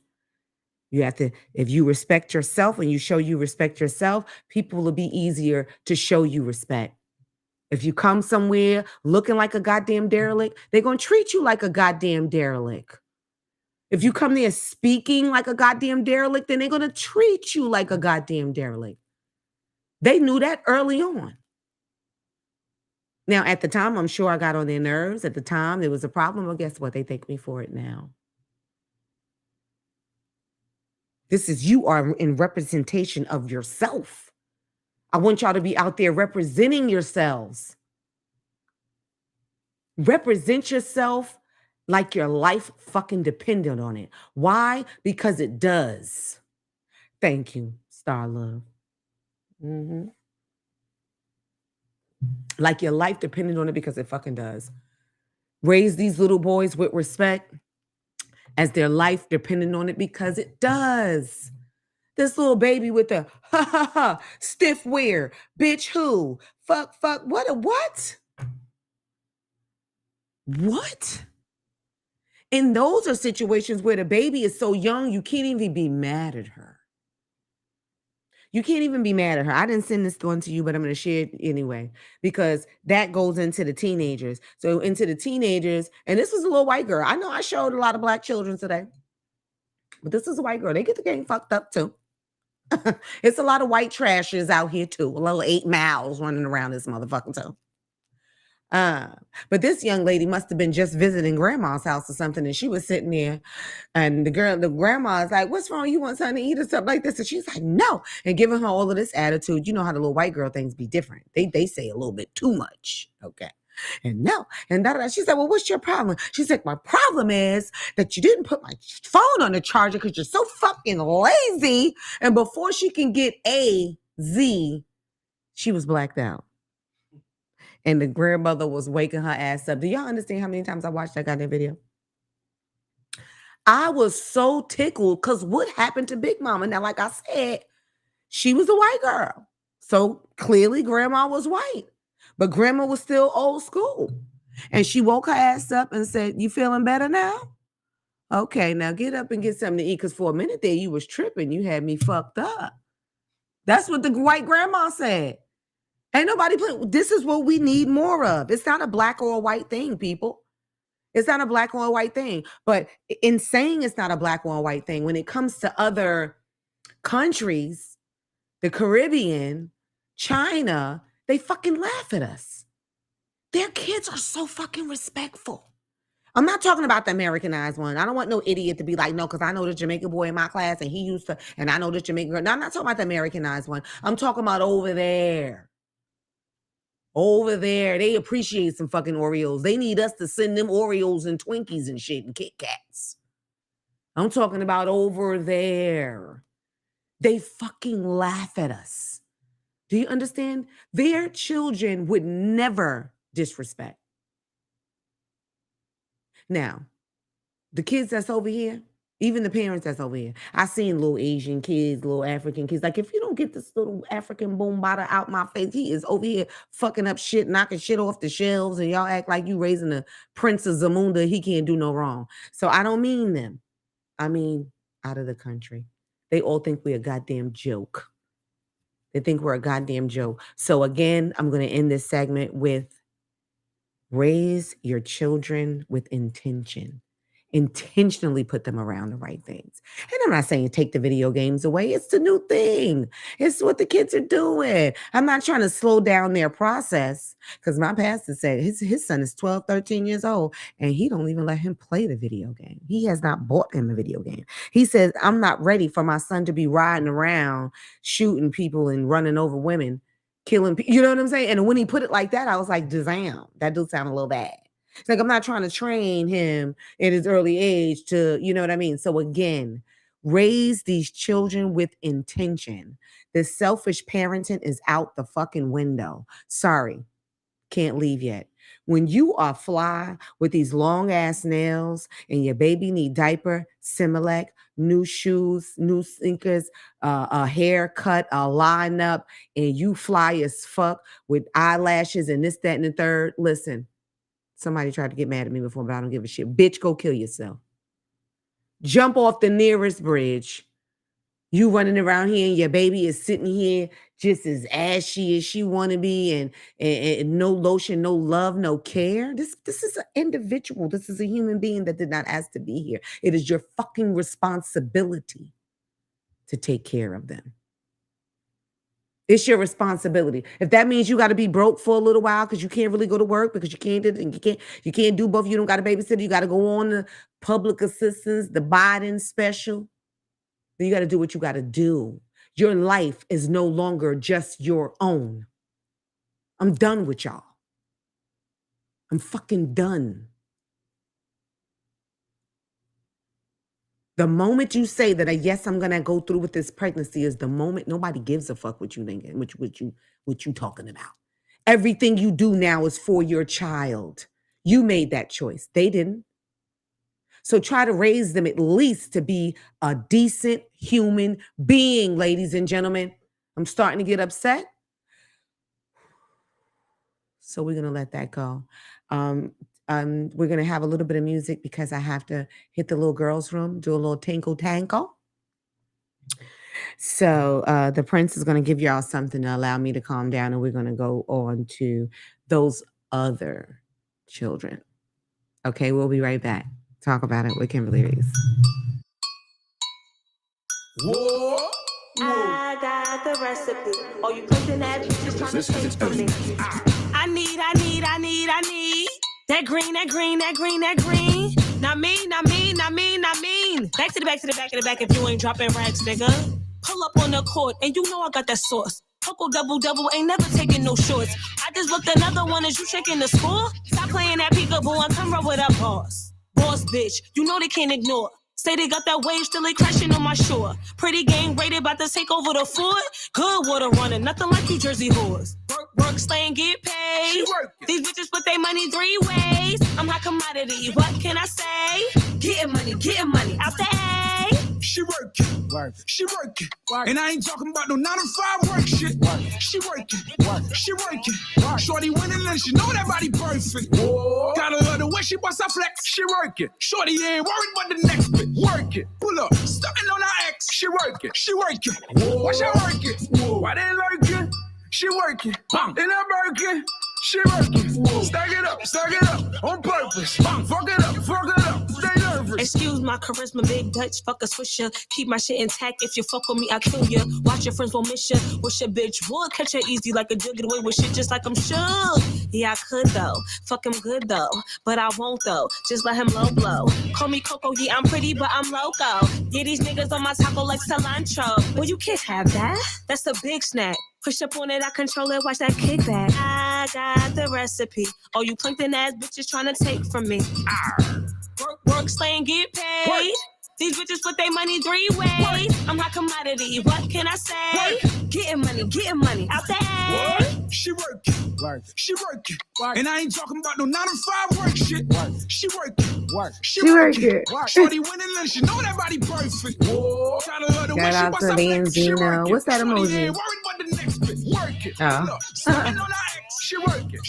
You have to, if you respect yourself and you show you respect yourself, people will be easier to show you respect. If you come somewhere looking like a goddamn derelict, they're going to treat you like a goddamn derelict. If you come there speaking like a goddamn derelict, then they're going to treat you like a goddamn derelict. They knew that early on. Now, at the time, I'm sure I got on their nerves. At the time, there was a problem. Well, guess what? They thank me for it now. You are in representation of yourself. I want y'all to be out there representing yourselves. Represent yourself like your life fucking depended on it. Why? Because it does. Thank you, Star Love. Like your life depended on it because it fucking does. Raise these little boys with respect as their life depended on it because it does. This little baby with the stiff wear, bitch who, fuck, what? What? And those are situations where the baby is so young, you can't even be mad at her. You can't even be mad at her. I didn't send this one to you, but I'm going to share it anyway, because that goes into the teenagers. So into the teenagers, and this was a little white girl. I know I showed a lot of black children today, but this is a white girl. They get the game fucked up too. It's a lot of white trashers out here too. A little 8 miles running around this motherfucking too. But this young lady must have been just visiting grandma's house or something, and she was sitting there, and the grandma's like, "What's wrong? You want something to eat or something like this?" And she's like, "No," and giving her all of this attitude. You know how the little white girl things be different. They say a little bit too much, okay? And no, and that. She said, "Well, what's your problem?" She's like, "My problem is that you didn't put my phone on the charger because you're so fucking lazy." And before she can get A, Z, she was blacked out. And the grandmother was waking her ass up. Do y'all understand how many times I watched that goddamn video? I was so tickled because what happened to Big Mama? Now, like I said, she was a white girl. So clearly grandma was white. But grandma was still old school. And she woke her ass up and said, "You feeling better now? Okay, now get up and get something to eat. Because for a minute there, you was tripping. You had me fucked up." That's what the white grandma said. Ain't nobody put. This is what we need more of. It's not a black or a white thing, people. It's not a black or a white thing. But in saying it's not a black or a white thing, when it comes to other countries, the Caribbean, China, they fucking laugh at us. Their kids are so fucking respectful. I'm not talking about the Americanized one. I don't want no idiot to be like, no, because I know the Jamaican boy in my class and he used to, and I know this Jamaican girl. No, I'm not talking about the Americanized one. I'm talking about over there. Over there, they appreciate some fucking Oreos. They need us to send them Oreos and Twinkies and shit and Kit Kats. I'm talking about over there. They fucking laugh at us. Do you understand? Their children would never disrespect. Now, the kids that's over here, even the parents that's over here, I seen little Asian kids, little African kids. Like, if you don't get this little African boombada out my face, he is over here fucking up shit, knocking shit off the shelves, and y'all act like you raising a Prince of Zamunda. He can't do no wrong. So I don't mean them. I mean out of the country. They all think we're a goddamn joke. They think we're a goddamn joke. So again, I'm going to end this segment with raise your children with intention. Intentionally put them around the right things. And I'm not saying take the video games away. It's the new thing. It's what the kids are doing. I'm not trying to slow down their process, because my pastor said his son is 12, 13 years old, and he don't even let him play the video game. He has not bought him a video game. He says, I'm not ready for my son to be riding around, shooting people and running over women, killing people. You know what I'm saying? And when he put it like that, I was like, damn, that do sound a little bad. It's like, I'm not trying to train him at his early age to, you know what I mean? So again, raise these children with intention. This selfish parenting is out the fucking window. Sorry, can't leave yet. When you are fly with these long ass nails and your baby need diaper, Similac, new shoes, new sneakers, a haircut, a lineup, and you fly as fuck with eyelashes and this, that, and the third, listen. Somebody tried to get mad at me before, but I don't give a shit. Bitch, go kill yourself. Jump off the nearest bridge. You running around here and your baby is sitting here just as ashy as she want to be, and no lotion, no love, no care. This is an individual. This is a human being that did not ask to be here. It is your fucking responsibility to take care of them. It's your responsibility. If that means you got to be broke for a little while because you can't really go to work because you can't do both. You don't got a babysitter. You got to go on the public assistance, the Biden special. Then you got to do what you got to do. Your life is no longer just your own. I'm done with y'all. I'm fucking done. The moment you say that, yes, I'm gonna go through with this pregnancy, is the moment nobody gives a fuck what you thinking, what you talking about. Everything you do now is for your child. You made that choice. They didn't. So try to raise them at least to be a decent human being, ladies and gentlemen. I'm starting to get upset. So we're gonna let that go. We're going to have a little bit of music because I have to hit the little girls' room, do a little tinkle-tankle. So the prince is going to give y'all something to allow me to calm down, and we're going to go on to those other children. Okay, we'll be right back. Talk about it with Kimberly Riese. Whoa. I got the recipe. Oh, you cooking that bitch is trying to take from me. I need that green. Not me. Back to the back if you ain't dropping rags, nigga. Pull up on the court and you know I got that sauce. Coco double ain't never taking no shorts. I just booked another one. Is you checking the score? Stop playing that peekaboo and come rub with that boss. Boss bitch, you know they can't ignore. Say they got that wave, still they crashing on my shore. Pretty gang rated, about to take over the fort. Good water running, nothing like you Jersey whores. Work, slay and get paid. These bitches put their money 3 ways. I'm hot commodity, what can I say? Getting money, out the A. She working, she working, and I ain't talking about no 9 to 5 work shit. She working, she Shorty winning and she know that body perfect. Whoa. Gotta love the way she bust her flex. She work it. Shorty ain't worried about the next bit. Work it. Pull up. Stunting on her ex. She work it. She work it. Watch her work it. Why they lurking? She working. In her Birkin. She working. Stack it up on purpose. Fuck it up, stay nervous. Excuse my charisma, big Dutch, fuck a swisher. Keep my shit intact, if you fuck with me, I'll kill ya. Watch your friends won't miss ya. Wish a bitch would catch her easy like a dude, get away with shit just like I'm sure. Yeah, I could though, fuck him good though, but I won't though, just let him low blow. Call me Coco, yeah, I'm pretty, but I'm loco. Yeah, these niggas on my taco like cilantro. Well, you can't have that, that's a big snack. Push up on it, I control it, watch that kickback. I got the recipe. All you plankton ass bitches trying to take from me. Work, slay, and get paid. Work. These bitches put their money 3 ways. Work. I'm hot commodity, what can I say? Work. Getting money, out there. She working, she working. And I ain't talking about no 9 to 5 work shit. She working, she working. Shorty winning and she know that body perfect. Shout out to Benzino. What's that emoji? Oh. She working.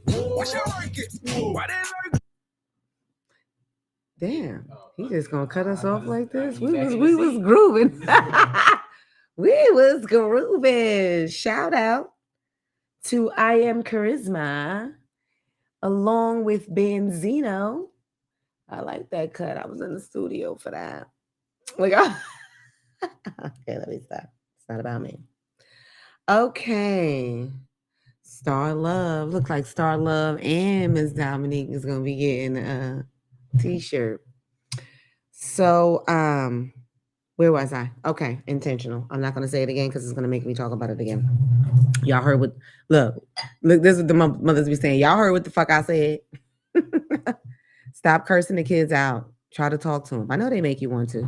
Watch her working. Why they like? Damn, he just gonna cut us off like this? We was grooving. We was grooving. Shout out to I Am Charisma along with Benzino. I like that cut. I was in the studio for that. Okay, let me stop. It's not about me. Okay. Star Love. Looks like Star Love and Miss Dominique is gonna be getting a t-shirt. So where was I? Okay, intentional. I'm not gonna say it again because it's gonna make me talk about it again. Y'all heard what look, this is what the mothers be saying. Y'all heard what the fuck I said. Stop cursing the kids out. Try to talk to them. I know they make you want to.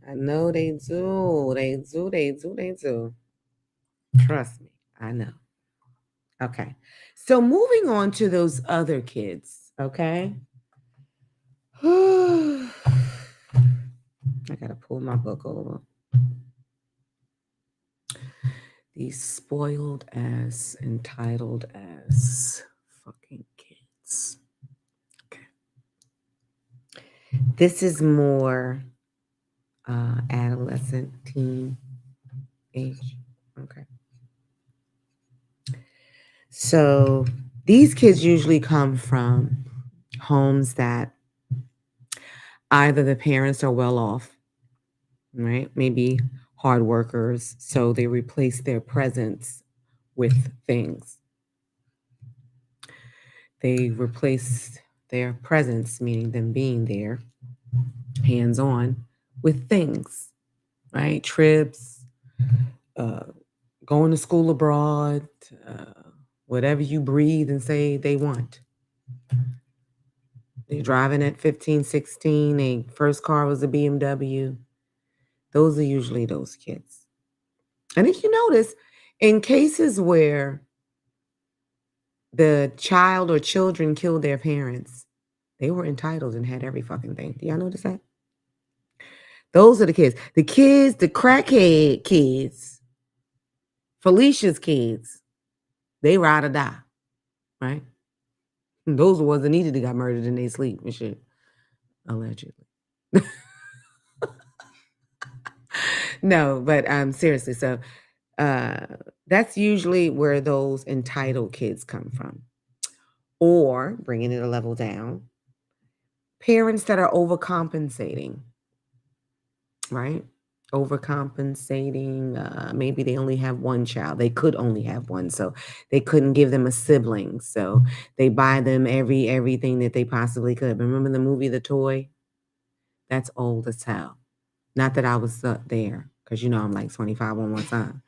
I know they do. They do. Trust me, I know. Okay. So moving on to those other kids, okay? I gotta pull my book over. These spoiled ass, entitled ass fucking kids. Okay. This is more adolescent, teen age. Okay. So these kids usually come from homes that either the parents are well off, right? Maybe hard workers, so they replace their presence with things. They replace their presence, meaning them being there, hands-on, with things, right? Trips, going to school abroad, whatever you breathe and say they want. They're driving at 15, 16. Their first car was a BMW. Those are usually those kids. And if you notice, in cases where the child or children killed their parents, they were entitled and had every fucking thing. Do y'all notice that? Those are the kids. The kids, the crackhead kids, Felicia's kids, they ride or die, right? Those are the ones that needed to got murdered in their sleep and shit, allegedly. No, but seriously, so that's usually where those entitled kids come from. Or, bringing it a level down, parents that are overcompensating, right? Overcompensating. Maybe they only have one child. They could only have one, so they couldn't give them a sibling. So they buy them everything that they possibly could. Remember the movie The Toy? That's old as hell. Not that I was there, because you know I'm like 25 on one time.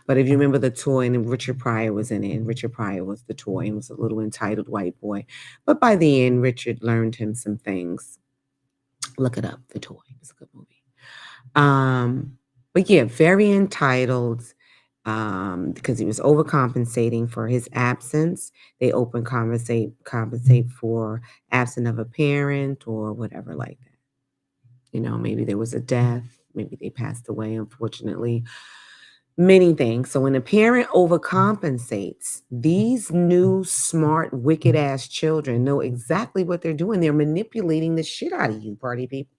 But if you remember The Toy, and Richard Pryor was in it, and Richard Pryor was the toy and was a little entitled white boy. But by the end, Richard learned him some things. Look it up, The Toy. It's a good movie. But yeah, very entitled because he was overcompensating for his absence. They compensate for absence of a parent or whatever like that. You know, maybe there was a death, maybe they passed away, unfortunately. Many things. So when a parent overcompensates, these new, smart, wicked ass children know exactly what they're doing. They're manipulating the shit out of you, party people.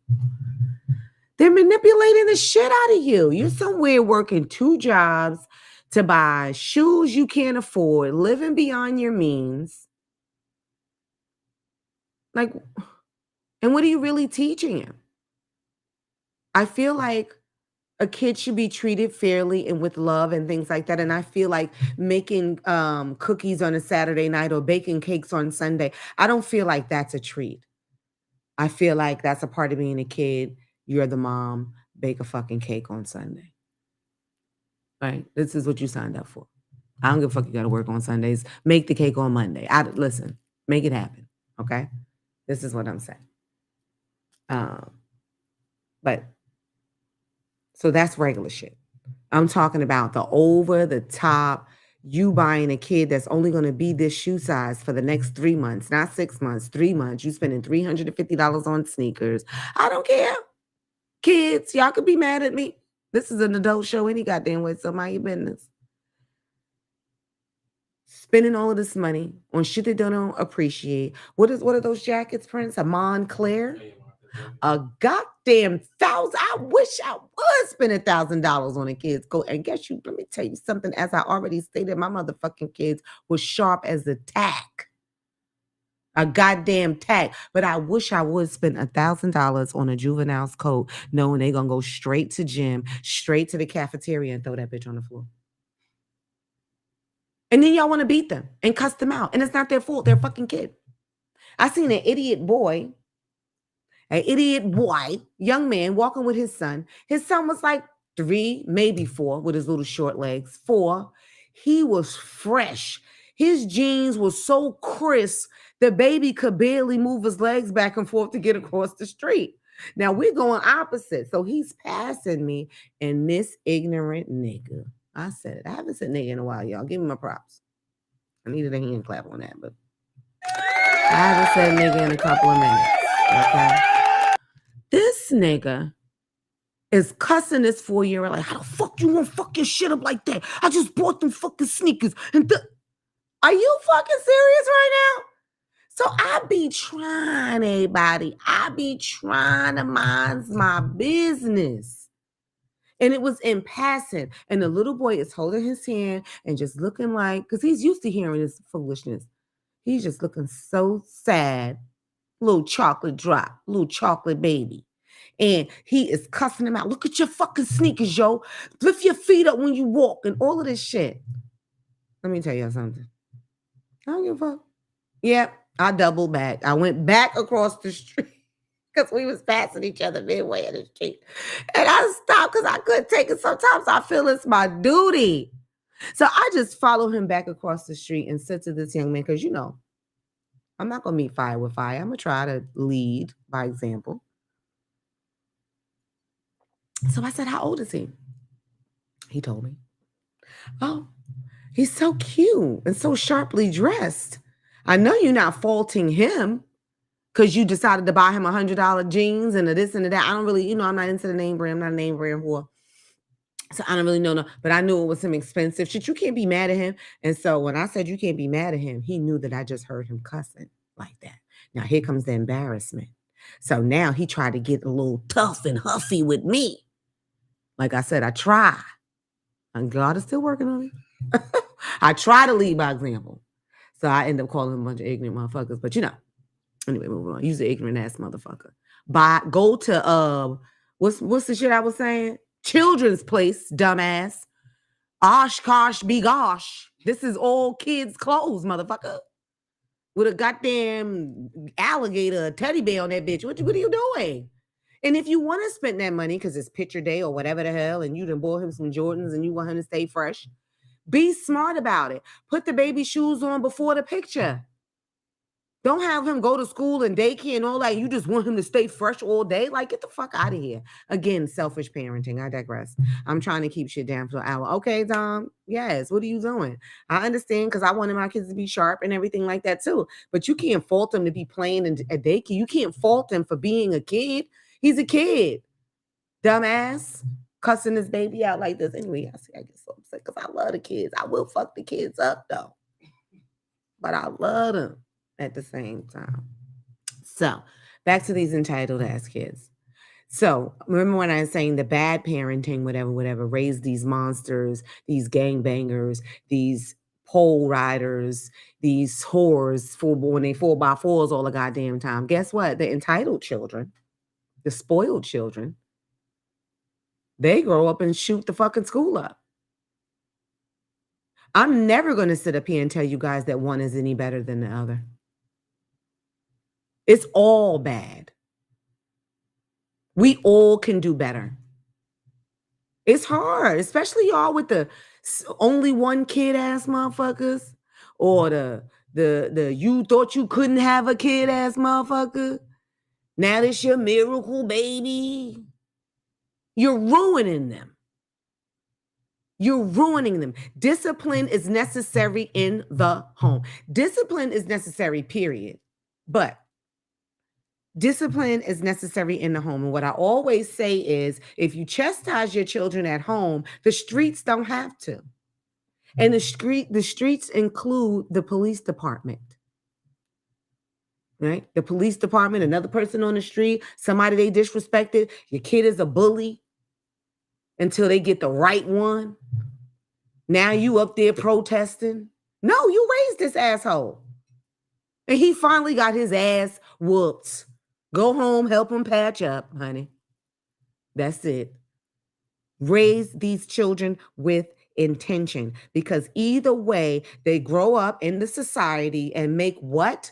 They're manipulating the shit out of you. You're somewhere working 2 jobs to buy shoes you can't afford, living beyond your means. Like, and what are you really teaching him? I feel like a kid should be treated fairly and with love and things like that. And I feel like making cookies on a Saturday night or baking cakes on Sunday, I don't feel like that's a treat. I feel like that's a part of being a kid. You're the mom, bake a fucking cake on Sunday. Right? This is what you signed up for. I don't give a fuck you got to work on Sundays. Make the cake on Monday. Listen, make it happen. Okay? This is what I'm saying. But so that's regular shit. I'm talking about the over the top, you buying a kid that's only going to be this shoe size for the next 3 months, not 6 months, 3 months. You spending $350 on sneakers. I don't care. Kids, y'all could be mad at me. This is an adult show any goddamn way, so mind your business. Spending all of this money on shit they don't appreciate. What are those jackets, Prince? A Montclair? A goddamn $1,000. I wish I would spend $1,000 on a kid's coat. And guess you, let me tell you something. As I already stated, my motherfucking kids was sharp as a tack. A goddamn tack. But I wish I would spend $1,000 on a juvenile's coat, knowing they're gonna go straight to gym, straight to the cafeteria, and throw that bitch on the floor. And then y'all want to beat them and cuss them out. And it's not their fault. They're a fucking kid. I seen an idiot young man walking with his son. His son was like 3, maybe 4 with his little short legs. 4. He was fresh. His jeans were so crisp, the baby could barely move his legs back and forth to get across the street. Now we're going opposite. So he's passing me, and this ignorant nigga, I said it. I haven't said nigga in a while, y'all. Give me my props. I needed a hand clap on that, but I haven't said nigga in a couple of minutes. Okay. This nigga is cussing this 4-year-old like, how the fuck you gonna fuck your shit up like that? I just bought them fucking sneakers. Are you fucking serious right now? So I be trying, everybody. I be trying to mind my business. And it was in passing. And the little boy is holding his hand and just looking like, because he's used to hearing this foolishness. He's just looking so sad. Little chocolate drop, little chocolate baby. And he is cussing him out. Look at your fucking sneakers, yo. Lift your feet up when you walk and all of this shit. Let me tell you something. I don't give a fuck. Yep, I doubled back. I went back across the street because we was passing each other midway in the street. And I stopped because I couldn't take it. Sometimes I feel it's my duty. So I just followed him back across the street and said to this young man, because, you know, I'm not going to meet fire with fire. I'm going to try to lead by example. So I said, how old is he? He told me. Oh, he's so cute and so sharply dressed. I know you're not faulting him because you decided to buy him $100 jeans and a this and a that. I don't really, I'm not into the name brand. I'm not a name brand whore. So I don't really know. But I knew it was some expensive shit. You can't be mad at him. And so when I said you can't be mad at him, he knew that I just heard him cussing like that. Now here comes the embarrassment. So now he tried to get a little tough and huffy with me. Like I said, I try. And God is still working on me. I try to lead by example. So I end up calling him a bunch of ignorant motherfuckers. But anyway, moving on. Use the ignorant ass motherfucker. Go to what's the shit I was saying? Children's place, dumbass. Oshkosh be gosh. This is all kids' clothes, motherfucker. With a goddamn alligator, a teddy bear on that bitch. What are you doing? And if you want to spend that money because it's picture day or whatever the hell, and you done bought him some Jordans and you want him to stay fresh, be smart about it. Put the baby shoes on before the picture. Don't have him go to school and daycare and all that. You just want him to stay fresh all day. Like, get the fuck out of here. Again, selfish parenting. I digress. I'm trying to keep shit down for an hour. Okay, Dom. Yes. What are you doing? I understand because I wanted my kids to be sharp and everything like that too. But you can't fault them to be playing in a daycare. You can't fault him for being a kid. He's a kid. Dumbass. cussing this baby out like this. Anyway, I get so upset because I love the kids. I will fuck the kids up though, but I love them at the same time. So back to these entitled ass kids. So remember when I was saying the bad parenting, whatever, raised these monsters, these gangbangers, these pole riders, these whores, when they 4x4s all the goddamn time. Guess what? The entitled children, the spoiled children, they grow up and shoot the fucking school up. I'm never going to sit up here and tell you guys that one is any better than the other. It's all bad. We all can do better. It's hard, especially y'all with the only one kid ass motherfuckers, or the you thought you couldn't have a kid ass motherfucker. Now this your miracle baby. You're ruining them. You're ruining them. Discipline is necessary in the home. Discipline is necessary, period. But discipline is necessary in the home. And what I always say is, if you chastise your children at home, the streets don't have to. And the streets include the police department. Right? The police department, another person on the street, somebody they disrespected, your kid is a bully until they get the right one. Now you up there protesting. No, you raised this asshole. And he finally got his ass whooped. Go home, help him patch up, honey. That's it. Raise these children with intention, because either way, they grow up in the society and make what?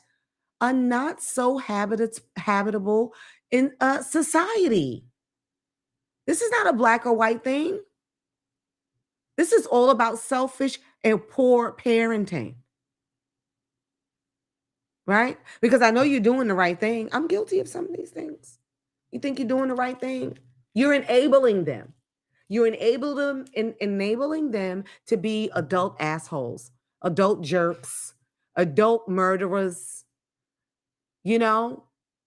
A not so habitable in a society. This is not a black or white thing. This is all about selfish and poor parenting. Right? Because I know you're doing the right thing. I'm guilty of some of these things. You think you're doing the right thing? You're enabling them. You're enabling them to be adult assholes, adult jerks, adult murderers. You know,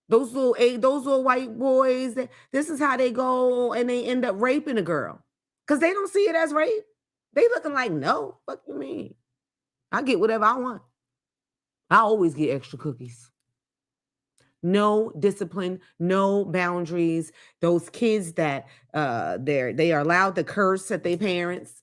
those little white boys, this is how they go and they end up raping a girl because they don't see it as rape. They looking like, no, fuck you mean? I get whatever I want. I always get extra cookies. No discipline, no boundaries. Those kids that they are allowed to curse at their parents.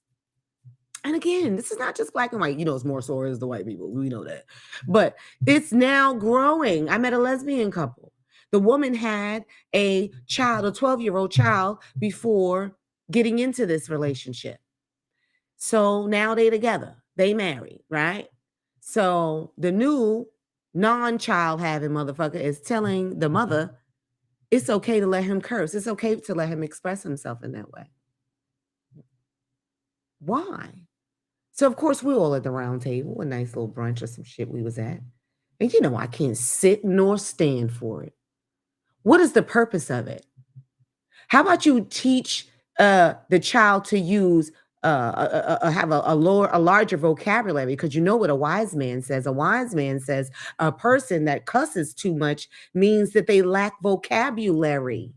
And again, this is not just black and white. You know, it's more so as the white people. We know that. But it's now growing. I met a lesbian couple. The woman had a child, a 12-year-old child, before getting into this relationship. So now they together. They married, right? So the new non-child having motherfucker is telling the mother, it's okay to let him curse. It's okay to let him express himself in that way. Why? So of course we're all at the round table, a nice little brunch or some shit we was at. And you know, I can't sit nor stand for it. What is the purpose of it? How about you teach the child to use have a larger vocabulary, because you know what a wise man says. A wise man says a person that cusses too much means that they lack vocabulary.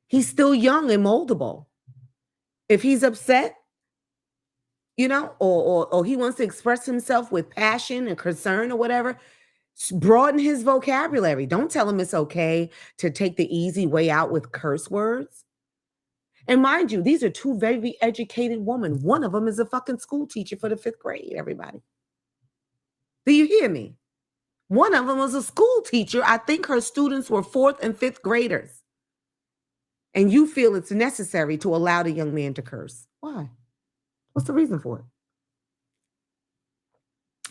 He's still young and moldable. If he's upset, you know, or he wants to express himself with passion and concern or whatever, broaden his vocabulary. Don't tell him it's okay to take the easy way out with curse words. And mind you, these are two very educated women. One of them is a fucking school teacher for the 5th grade, everybody. Do you hear me? One of them was a school teacher. I think her students were 4th and 5th graders. And you feel it's necessary to allow the young man to curse. Why? What's the reason for it?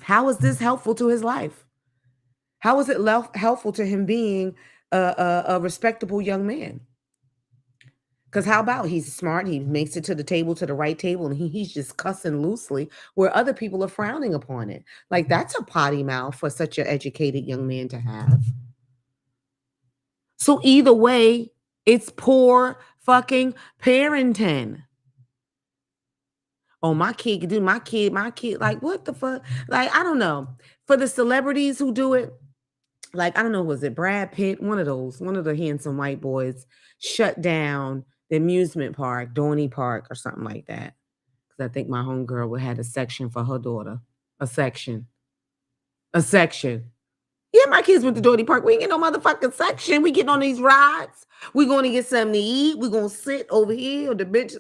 How is this helpful to his life? How is it helpful to him being a respectable young man? Because how about he's smart, he makes it to the table, to the right table, and he's just cussing loosely where other people are frowning upon it. Like, that's a potty mouth for such an educated young man to have. So either way, it's poor fucking parenting. Oh, my kid can do my kid, like, what the fuck? Like, I don't know. For the celebrities who do it, like, I don't know, was it Brad Pitt? One of the handsome white boys shut down the amusement park, Dorney Park or something like that. Because I think my homegirl had a section for her daughter. A section. Yeah, my kids went to Dorney Park. We ain't get no motherfucking section. We getting on these rides. We going to get something to eat. We going to sit over here on the benches.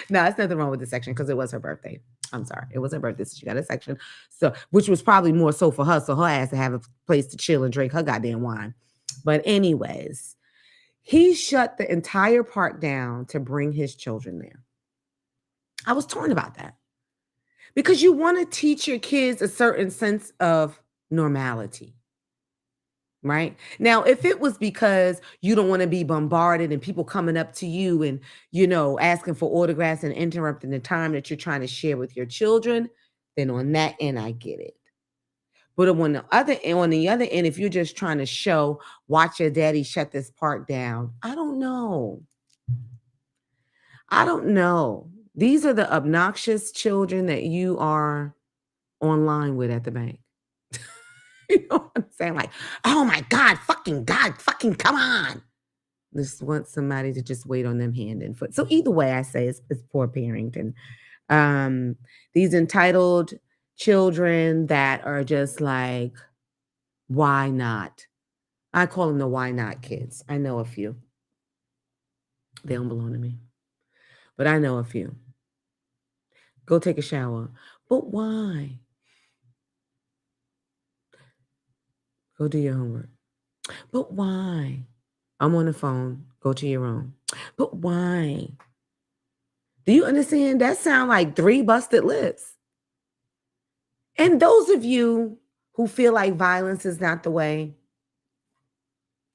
No, there's nothing wrong with the section because it was her birthday. I'm sorry. It was her birthday, so she got a section. So, which was probably more so for her. So her ass to have a place to chill and drink her goddamn wine. But anyways, he shut the entire park down to bring his children there. I was torn about that. Because you want to teach your kids a certain sense of normality. Right? Now, if it was because you don't want to be bombarded and people coming up to you and, asking for autographs and interrupting the time that you're trying to share with your children, then on that end, I get it. But on the other end, if you're just trying to watch your daddy shut this park down, I don't know. These are the obnoxious children that you are online with at the bank. You know what I'm saying? Like, oh my God, fucking come on. Just want somebody to just wait on them hand and foot. So either way, I say it's poor parenting. These entitled children that are just like, why not? I call them the why not kids. I know a few. They don't belong to me. But I know a few. Go take a shower. But why? Go do your homework. But why? I'm on the phone. Go to your room. But why? Do you understand? That sound like 3 busted lips. And those of you who feel like violence is not the way,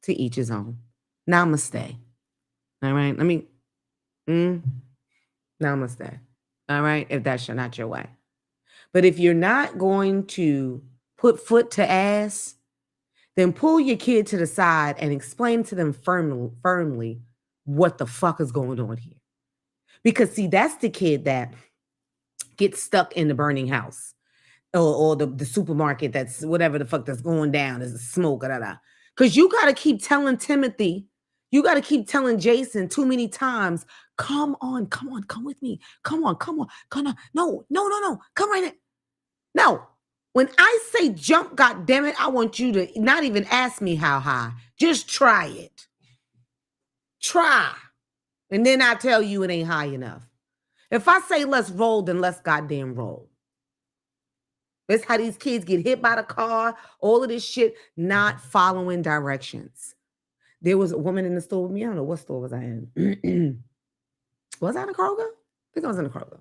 to each his own. Namaste. All right? Namaste. All right? If that's not your way. But if you're not going to put foot to ass, then pull your kid to the side and explain to them firmly what the fuck is going on here. Because, see, that's the kid that gets stuck in the burning house or the supermarket that's whatever the fuck that's going down is smoke. Because you got to keep telling Timothy, you got to keep telling Jason too many times, come on, come with me. Come on. No, come right in. No. When I say jump, goddammit, I want you to not even ask me how high. Just try it. Try. And then I tell you it ain't high enough. If I say let's roll, then let's goddamn roll. That's how these kids get hit by the car, all of this shit, not following directions. There was a woman in the store with me. I don't know what store was I in. Was I in a Kroger? I think I was in a Kroger.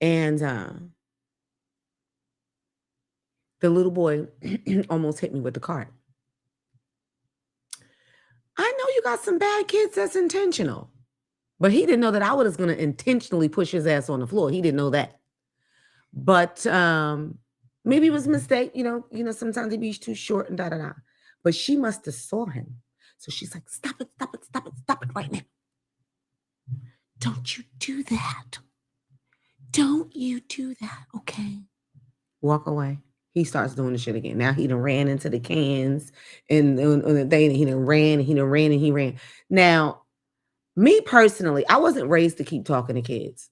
And the little boy almost hit me with the cart. I know you got some bad kids that's intentional. But he didn't know that I was going to intentionally push his ass on the floor. He didn't know that. But maybe it was a mistake. Sometimes he be too short and da-da-da. But she must have saw him. So she's like, stop it right now. Don't you do that. Don't you do that, okay? Walk away. He starts doing the shit again. Now he done ran into the cans and on the thing. He done ran. Now, me personally, I wasn't raised to keep talking to kids.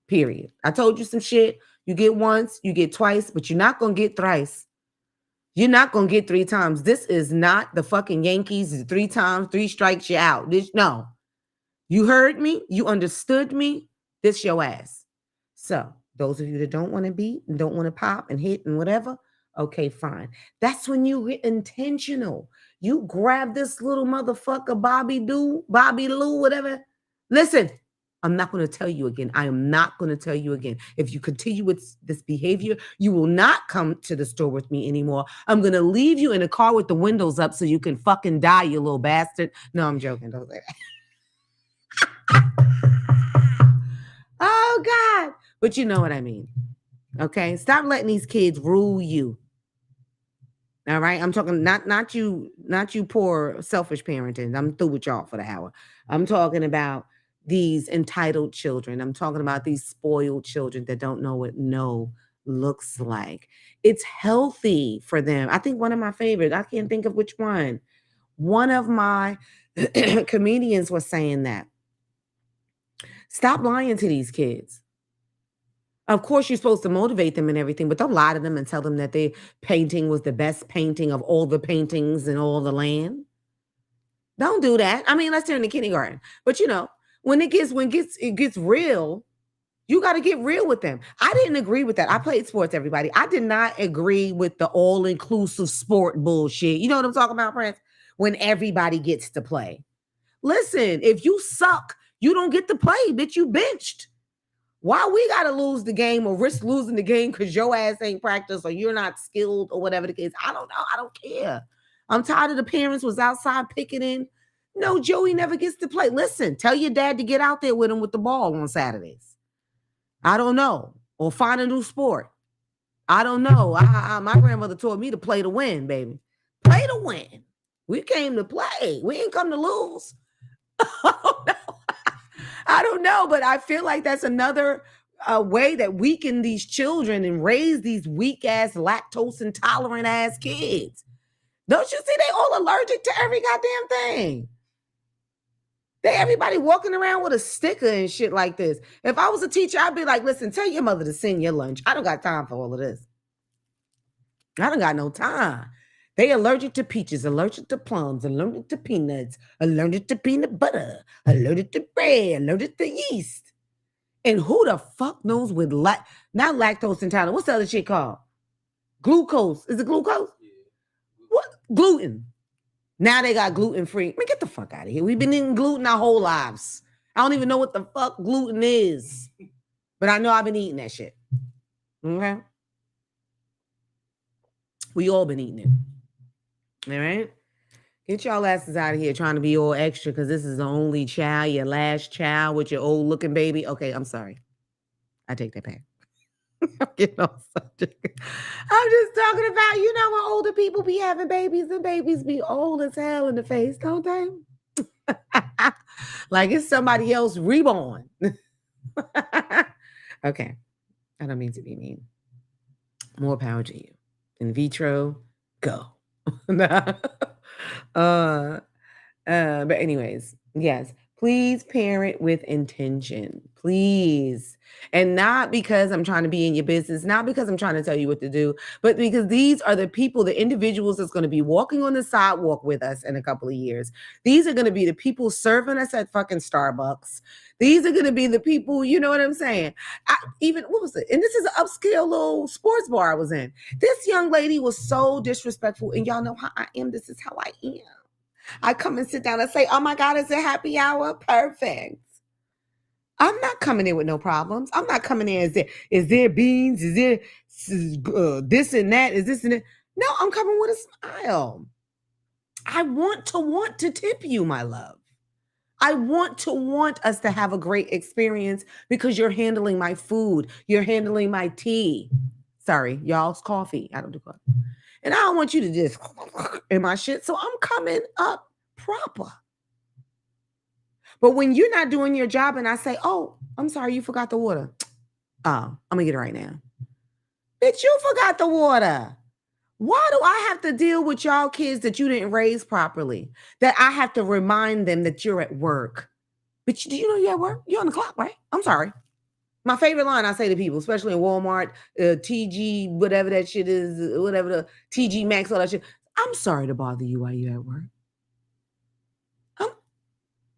Period. I told you some shit. You get once, you get twice, but you're not going to get thrice. You're not going to get 3 times. This is not the fucking Yankees. It's 3 times, 3 strikes, you're out. No. You heard me. You understood me. This your ass. So those of you that don't want to beat and don't want to pop and hit and whatever, okay, fine. That's when you get intentional. You grab this little motherfucker, Bobby Lou, whatever. Listen, I'm not going to tell you again. I am not going to tell you again. If you continue with this behavior, you will not come to the store with me anymore. I'm going to leave you in a car with the windows up so you can fucking die, you little bastard. No, I'm joking. Don't say that. Oh, God. But you know what I mean. Okay? Stop letting these kids rule you. All right? I'm talking not you poor selfish parenting. I'm through with y'all for the hour. I'm talking about these entitled children. I'm talking about these spoiled children that don't know what no looks like. It's healthy for them. I think one of my favorites, I can't think of which one. One of my comedians were saying that. Stop lying to these kids. Of course, you're supposed to motivate them and everything, but don't lie to them and tell them that their painting was the best painting of all the paintings in all the land. Don't do that. I mean, unless they're in the kindergarten. But when it gets real, you got to get real with them. I didn't agree with that. I played sports, everybody. I did not agree with the all-inclusive sport bullshit. You know what I'm talking about, Prince? When everybody gets to play. Listen, if you suck, you don't get to play, bitch. You benched. Why we got to lose the game or risk losing the game because your ass ain't practiced or you're not skilled or whatever the case? I don't know. I don't care. I'm tired of the parents was outside picketing. No, Joey never gets to play. Listen, tell your dad to get out there with him with the ball on Saturdays. I don't know. Or find a new sport. I don't know. My grandmother taught me to play to win, baby. Play to win. We came to play. We ain't come to lose. I don't know, but I feel like that's another way that weaken these children and raise these weak-ass, lactose intolerant ass kids. Don't you see they all allergic to every goddamn thing? Everybody walking around with a sticker and shit like this. If I was a teacher, I'd be like, listen, tell your mother to send your lunch. I don't got time for all of this. I don't got no time. They allergic to peaches, allergic to plums, allergic to peanuts, allergic to peanut butter, allergic to bread, allergic to yeast. And who the fuck knows with not lactose intolerant? What's the other shit called? Glucose. Is it glucose? Yeah. What? Gluten. Now they got gluten-free. Man, get the fuck out of here. We've been eating gluten our whole lives. I don't even know what the fuck gluten is. But I know I've been eating that shit. Okay? We all been eating it. All right? Get y'all asses out of here trying to be all extra because this is the only child, your last child with your old-looking baby. Okay, I'm sorry. I take that back. I'm getting off subject. I'm just talking about, when older people be having babies and babies be old as hell in the face, don't they? Like it's somebody else reborn. Okay. I don't mean to be mean. More power to you. In vitro, go. But anyways, yes. Please parent with intention. Please. And not because I'm trying to be in your business, not because I'm trying to tell you what to do, but because these are the people, the individuals that's going to be walking on the sidewalk with us in a couple of years. These are going to be the people serving us at fucking Starbucks. These are going to be the people, you know what I'm saying? What was it? And this is an upscale little sports bar I was in. This young lady was so disrespectful. And y'all know how I am. This is how I am. I come and sit down and say, oh my God, it's a happy hour. Perfect. I'm not coming in with no problems. I'm not coming in. Is there beans? Is there this and that? Is this and that? No, I'm coming with a smile. I want to tip you, my love. I want us to have a great experience because you're handling my food. You're handling my tea. Sorry, y'all's coffee. I don't do coffee. And I don't want you to just in my shit. So I'm coming up proper. But when you're not doing your job and I say, oh, I'm sorry, you forgot the water. Oh, I'm going to get it right now. Bitch, you forgot the water. Why do I have to deal with y'all kids that you didn't raise properly? That I have to remind them that you're at work. Bitch, do you know you're at work? You're on the clock, right? I'm sorry. My favorite line I say to people, especially in Walmart, TG, whatever that shit is, whatever the TG Maxx, all that shit. I'm sorry to bother you while you're at work.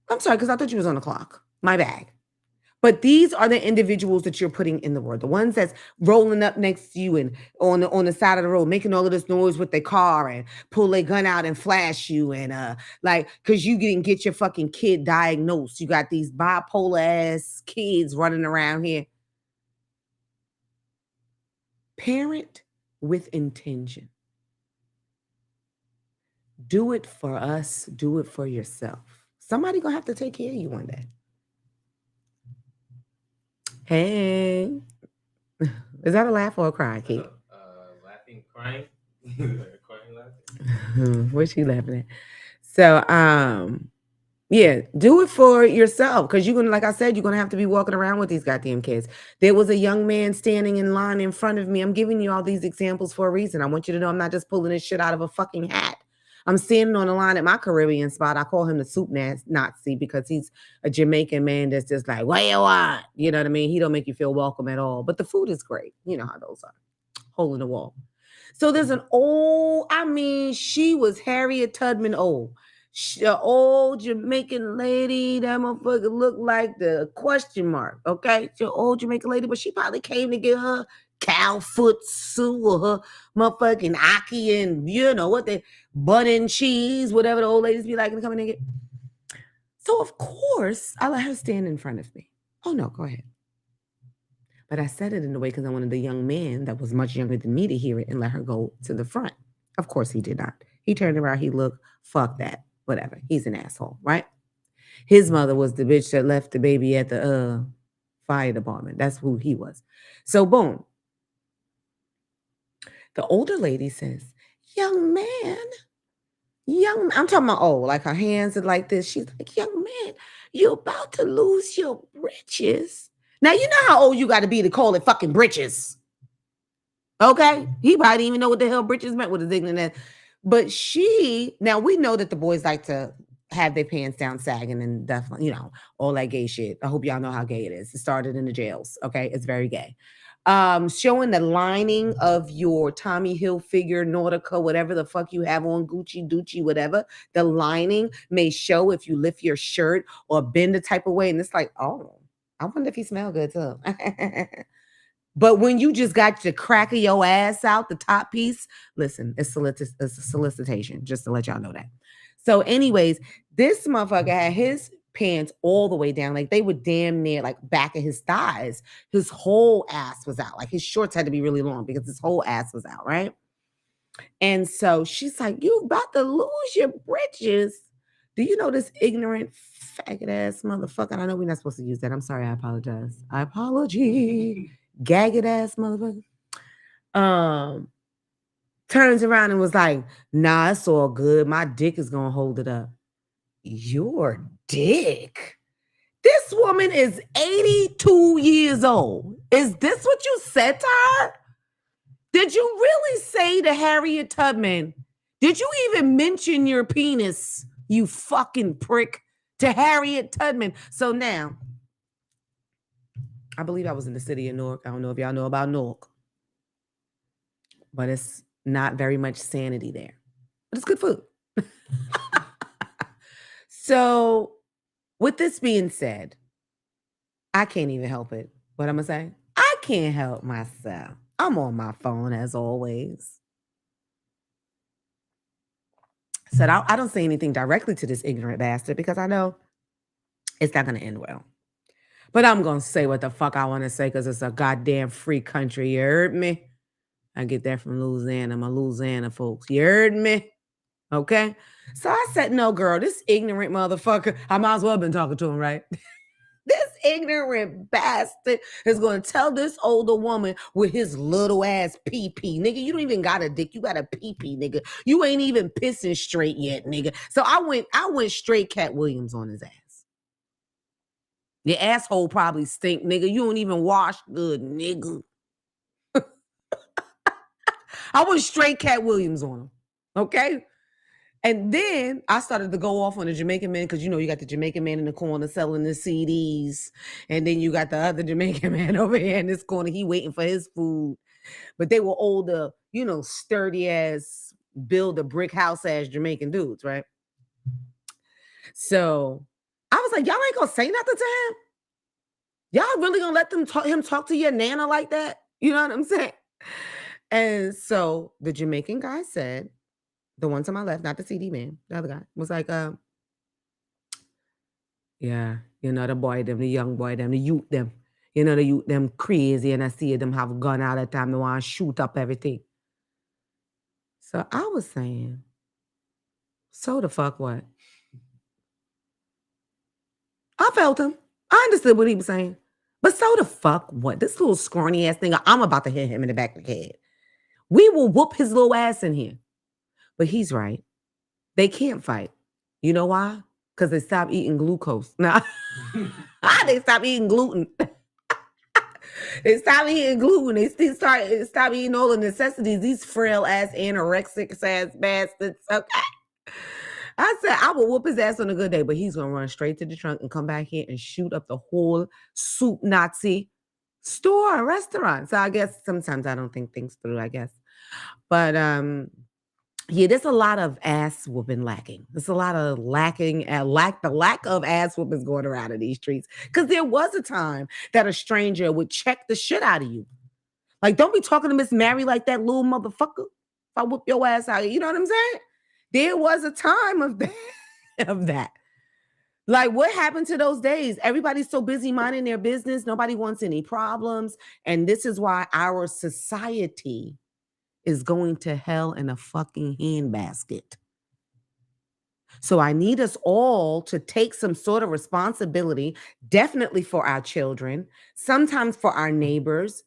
I'm sorry, because I thought you was on the clock. My bad. But these are the individuals that you're putting in the world. The ones that's rolling up next to you and on the side of the road, making all of this noise with their car and pull their gun out and flash you. And because you didn't get your fucking kid diagnosed. You got these bipolar ass kids running around here. Parent with intention. Do it for us. Do it for yourself. Somebody gonna have to take care of you one day. Hey, is that a laugh or a cry, Kate? Laughing, crying, laughing. What's she laughing at? So, yeah, do it for yourself because you're gonna, like I said, you're gonna have to be walking around with these goddamn kids. There was a young man standing in line in front of me. I'm giving you all these examples for a reason. I want you to know I'm not just pulling this shit out of a fucking hat. I'm standing on the line at my Caribbean spot. I call him the soup Nazi because he's a Jamaican man that's just like, what you want? You know what I mean? He don't make you feel welcome at all. But the food is great. You know how those are. Hole in the wall. So there's an old, she was Harriet Tubman old. An old Jamaican lady. That motherfucker looked like the question mark. Okay? She's an old Jamaican lady, but she probably came to get her cow foot soup or her motherfucking aki and you know what they bun and cheese, whatever the old ladies be like to come in and get. So of course I let her stand in front of me. Oh no, go ahead. But I said it in a way because I wanted the young man that was much younger than me to hear it and let her go to the front. Of course he did not. He turned around, he looked, fuck that, whatever. He's an asshole, right? His mother was the bitch that left the baby at the fire department. That's who he was. So boom. The older lady says, young man, I'm talking about old, like her hands are like this. She's like, young man, you're about to lose your britches. Now, you know how old you got to be to call it fucking britches. Okay? He probably didn't even know what the hell britches meant with his ignorant ass. But now we know that the boys like to have their pants down sagging and definitely, you know, all that gay shit. I hope y'all know how gay it is. It started in the jails. Okay? It's very gay. Showing the lining of your Tommy Hilfiger, Nautica, whatever the fuck you have on, Gucci, Ducci, whatever, the lining may show if you lift your shirt or bend the type of way. And it's like, oh, I wonder if he smell good too. But when you just got the crack of your ass out, the top piece, listen, it's a solicitation, just to let y'all know that. So anyways, this motherfucker had his pants all the way down. Like they were damn near like back of his thighs. His whole ass was out. Like his shorts had to be really long because his whole ass was out, right? And so she's like, you about to lose your britches. Do you know this ignorant faggot ass motherfucker? I know we're not supposed to use that. I'm sorry. I apologize. I apology. Gagged ass motherfucker. Turns around and was like, nah, it's all good. My dick is going to hold it up. Your dick? This woman is 82 years old. Is this what you said to her? Did you really say to Harriet Tubman, did you even mention your penis, you fucking prick, to Harriet Tubman? So now, I believe I was in the city of Newark. I don't know if y'all know about Newark, but it's not very much sanity there. But it's good food. So, with this being said, I can't even help it. What I'm going to say? I can't help myself. I'm on my phone as always. Said I don't say anything directly to this ignorant bastard because I know it's not going to end well. But I'm going to say what the fuck I want to say because it's a goddamn free country. You heard me? I get that from Louisiana. My Louisiana folks. You heard me? Okay? So I said, no, girl, this ignorant motherfucker, I might as well have been talking to him, right? This ignorant bastard is going to tell this older woman with his little ass pee-pee. Nigga, you don't even got a dick. You got a pee-pee, nigga. You ain't even pissing straight yet, nigga. So I went straight Cat Williams on his ass. Your asshole probably stink, nigga. You don't even wash good, nigga. I went straight Cat Williams on him. Okay? And then I started to go off on the Jamaican man because, you know, you got the Jamaican man in the corner selling the CDs. And then you got the other Jamaican man over here in this corner. He waiting for his food. But they were older, you know, sturdy ass, build a brick house ass Jamaican dudes, right? So I was like, y'all ain't going to say nothing to him? Y'all really going to let him talk to your nana like that? You know what I'm saying? And so the Jamaican guy said, the one to my left, not the CD man, the other guy, was like, yeah, you know, the young boy, them, the youth, them, you know, the youth, them crazy, and I see them have gun all the time, they want to shoot up everything. So I was saying, so the fuck what? I felt him. I understood what he was saying. But so the fuck what? This little scrawny ass thing, I'm about to hit him in the back of the head. We will whoop his little ass in here. But he's right. They can't fight. You know why? Because they stopped eating glucose. Nah. They stopped eating gluten. They stopped eating gluten. They stop eating all the necessities. These frail ass anorexic ass bastards. Okay. I said, I will whoop his ass on a good day, but he's going to run straight to the trunk and come back here and shoot up the whole soup Nazi store, restaurant. So I guess sometimes I don't think things through, I guess. But yeah, there's a lot of ass whooping lacking. There's a lot of the lack of ass whoopings going around in these streets. Because there was a time that a stranger would check the shit out of you. Like, don't be talking to Miss Mary like that little motherfucker. If I whoop your ass out, you know what I'm saying? There was a time of that. Like, what happened to those days? Everybody's so busy minding their business. Nobody wants any problems. And this is why our society is going to hell in a fucking handbasket. So I need us all to take some sort of responsibility, definitely for our children, sometimes for our neighbors.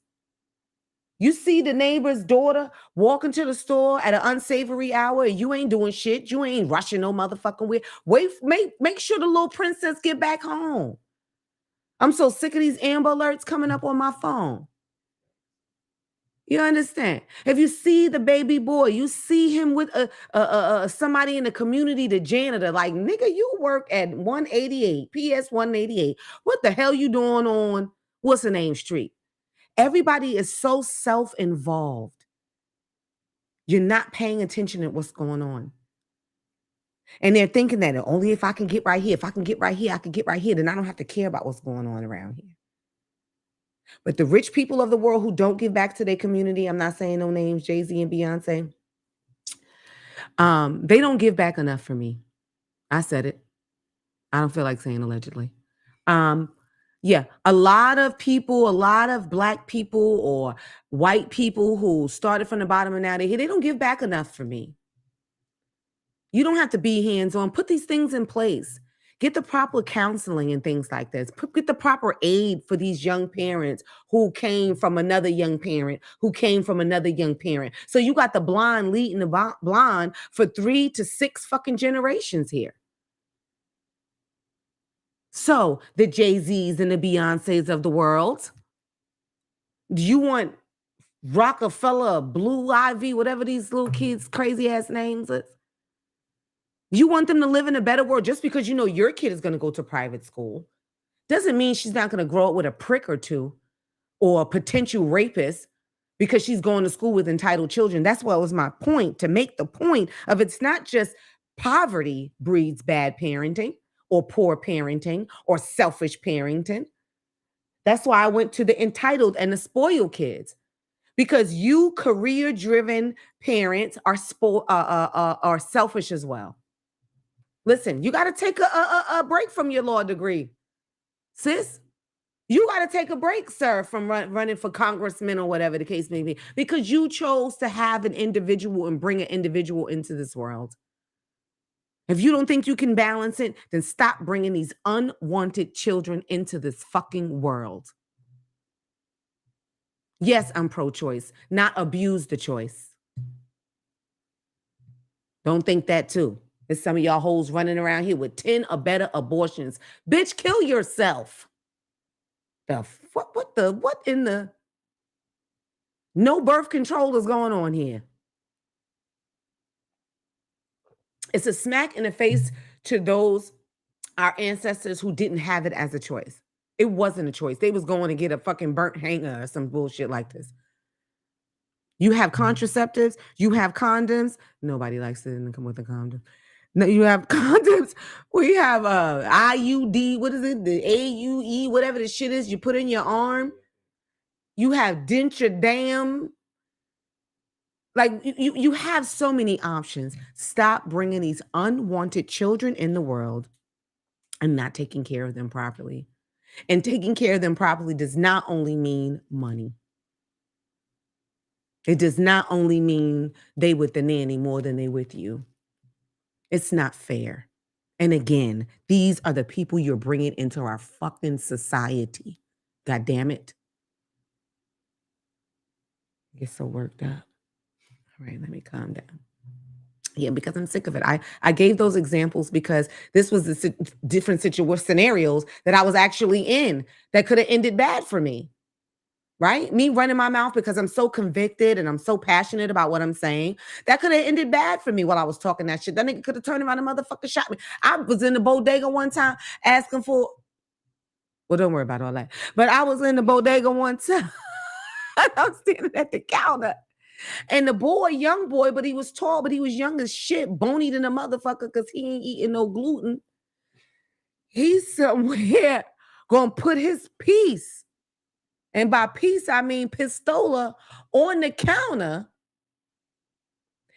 You see the neighbor's daughter walking to the store at an unsavory hour, and you ain't doing shit. You ain't rushing no motherfucking way. Make sure the little princess get back home. I'm so sick of these Amber Alerts coming up on my phone. You understand? If you see the baby boy, you see him with somebody in the community, the janitor, like, nigga, you work at 188, PS 188. What the hell you doing on what's the name street? Everybody is so self-involved. You're not paying attention to what's going on. And they're thinking that only if I can get right here, I can get right here, then I don't have to care about what's going on around here. But the rich people of the world who don't give back to their community, I'm not saying no names, Jay-Z and Beyonce, they don't give back enough for me. I said it. I don't feel like saying allegedly. Yeah, a lot of people, a lot of Black people or white people who started from the bottom and now they're here, they don't give back enough for me. You don't have to be hands-on. Put these things in place. Get the proper counseling and things like this. Get the proper aid for these young parents who came from another young parent, who came from another young parent. So you got the blind leading the blind for 3 to 6 fucking generations here. So the Jay-Z's and the Beyoncé's of the world, do you want Rockefeller, Blue Ivy, whatever these little kids' crazy ass names is? You want them to live in a better world just because you know your kid is going to go to private school. Doesn't mean she's not going to grow up with a prick or two or a potential rapist because she's going to school with entitled children. That's what was my point, to make the point of it's not just poverty breeds bad parenting or poor parenting or selfish parenting. That's why I went to the entitled and the spoiled kids, because you career-driven parents are selfish as well. Listen, you got to take a break from your law degree, sis. You got to take a break, sir, from running for congressman or whatever the case may be, because you chose to have an individual and bring an individual into this world. If you don't think you can balance it, then stop bringing these unwanted children into this fucking world. Yes, I'm pro-choice, not abuse the choice. Don't think that too. There's some of y'all hoes running around here with 10 or better abortions. Bitch, kill yourself. What in the no birth control is going on here? It's a smack in the face to those, our ancestors who didn't have it as a choice. It wasn't a choice. They was going to get a fucking burnt hanger or some bullshit like this. You have contraceptives, you have condoms. Nobody likes it and come with a condom. No, you have condoms. We have IUD, what is it? The AUE, whatever the shit is you put in your arm. You have denture dam. Like, you have so many options. Stop bringing these unwanted children in the world and not taking care of them properly. And taking care of them properly does not only mean money. It does not only mean they with the nanny more than they with you. It's not fair. And again, these are the people you're bringing into our fucking society. God damn it. I get so worked up. All right, let me calm down. Yeah, because I'm sick of it. I gave those examples because this was the different scenarios that I was actually in that could have ended bad for me. right? Me running my mouth because I'm so convicted and I'm so passionate about what I'm saying. That could have ended bad for me while I was talking that shit. That nigga could have turned around and motherfucker shot me. I was in the bodega one time asking for, well, don't worry about all that. But I was in the bodega one time. I was standing at the counter. And the boy, young boy, but he was tall, but he was young as shit, bony than a motherfucker because he ain't eating no gluten. He's somewhere gonna put his piece, and by piece, I mean pistola, on the counter.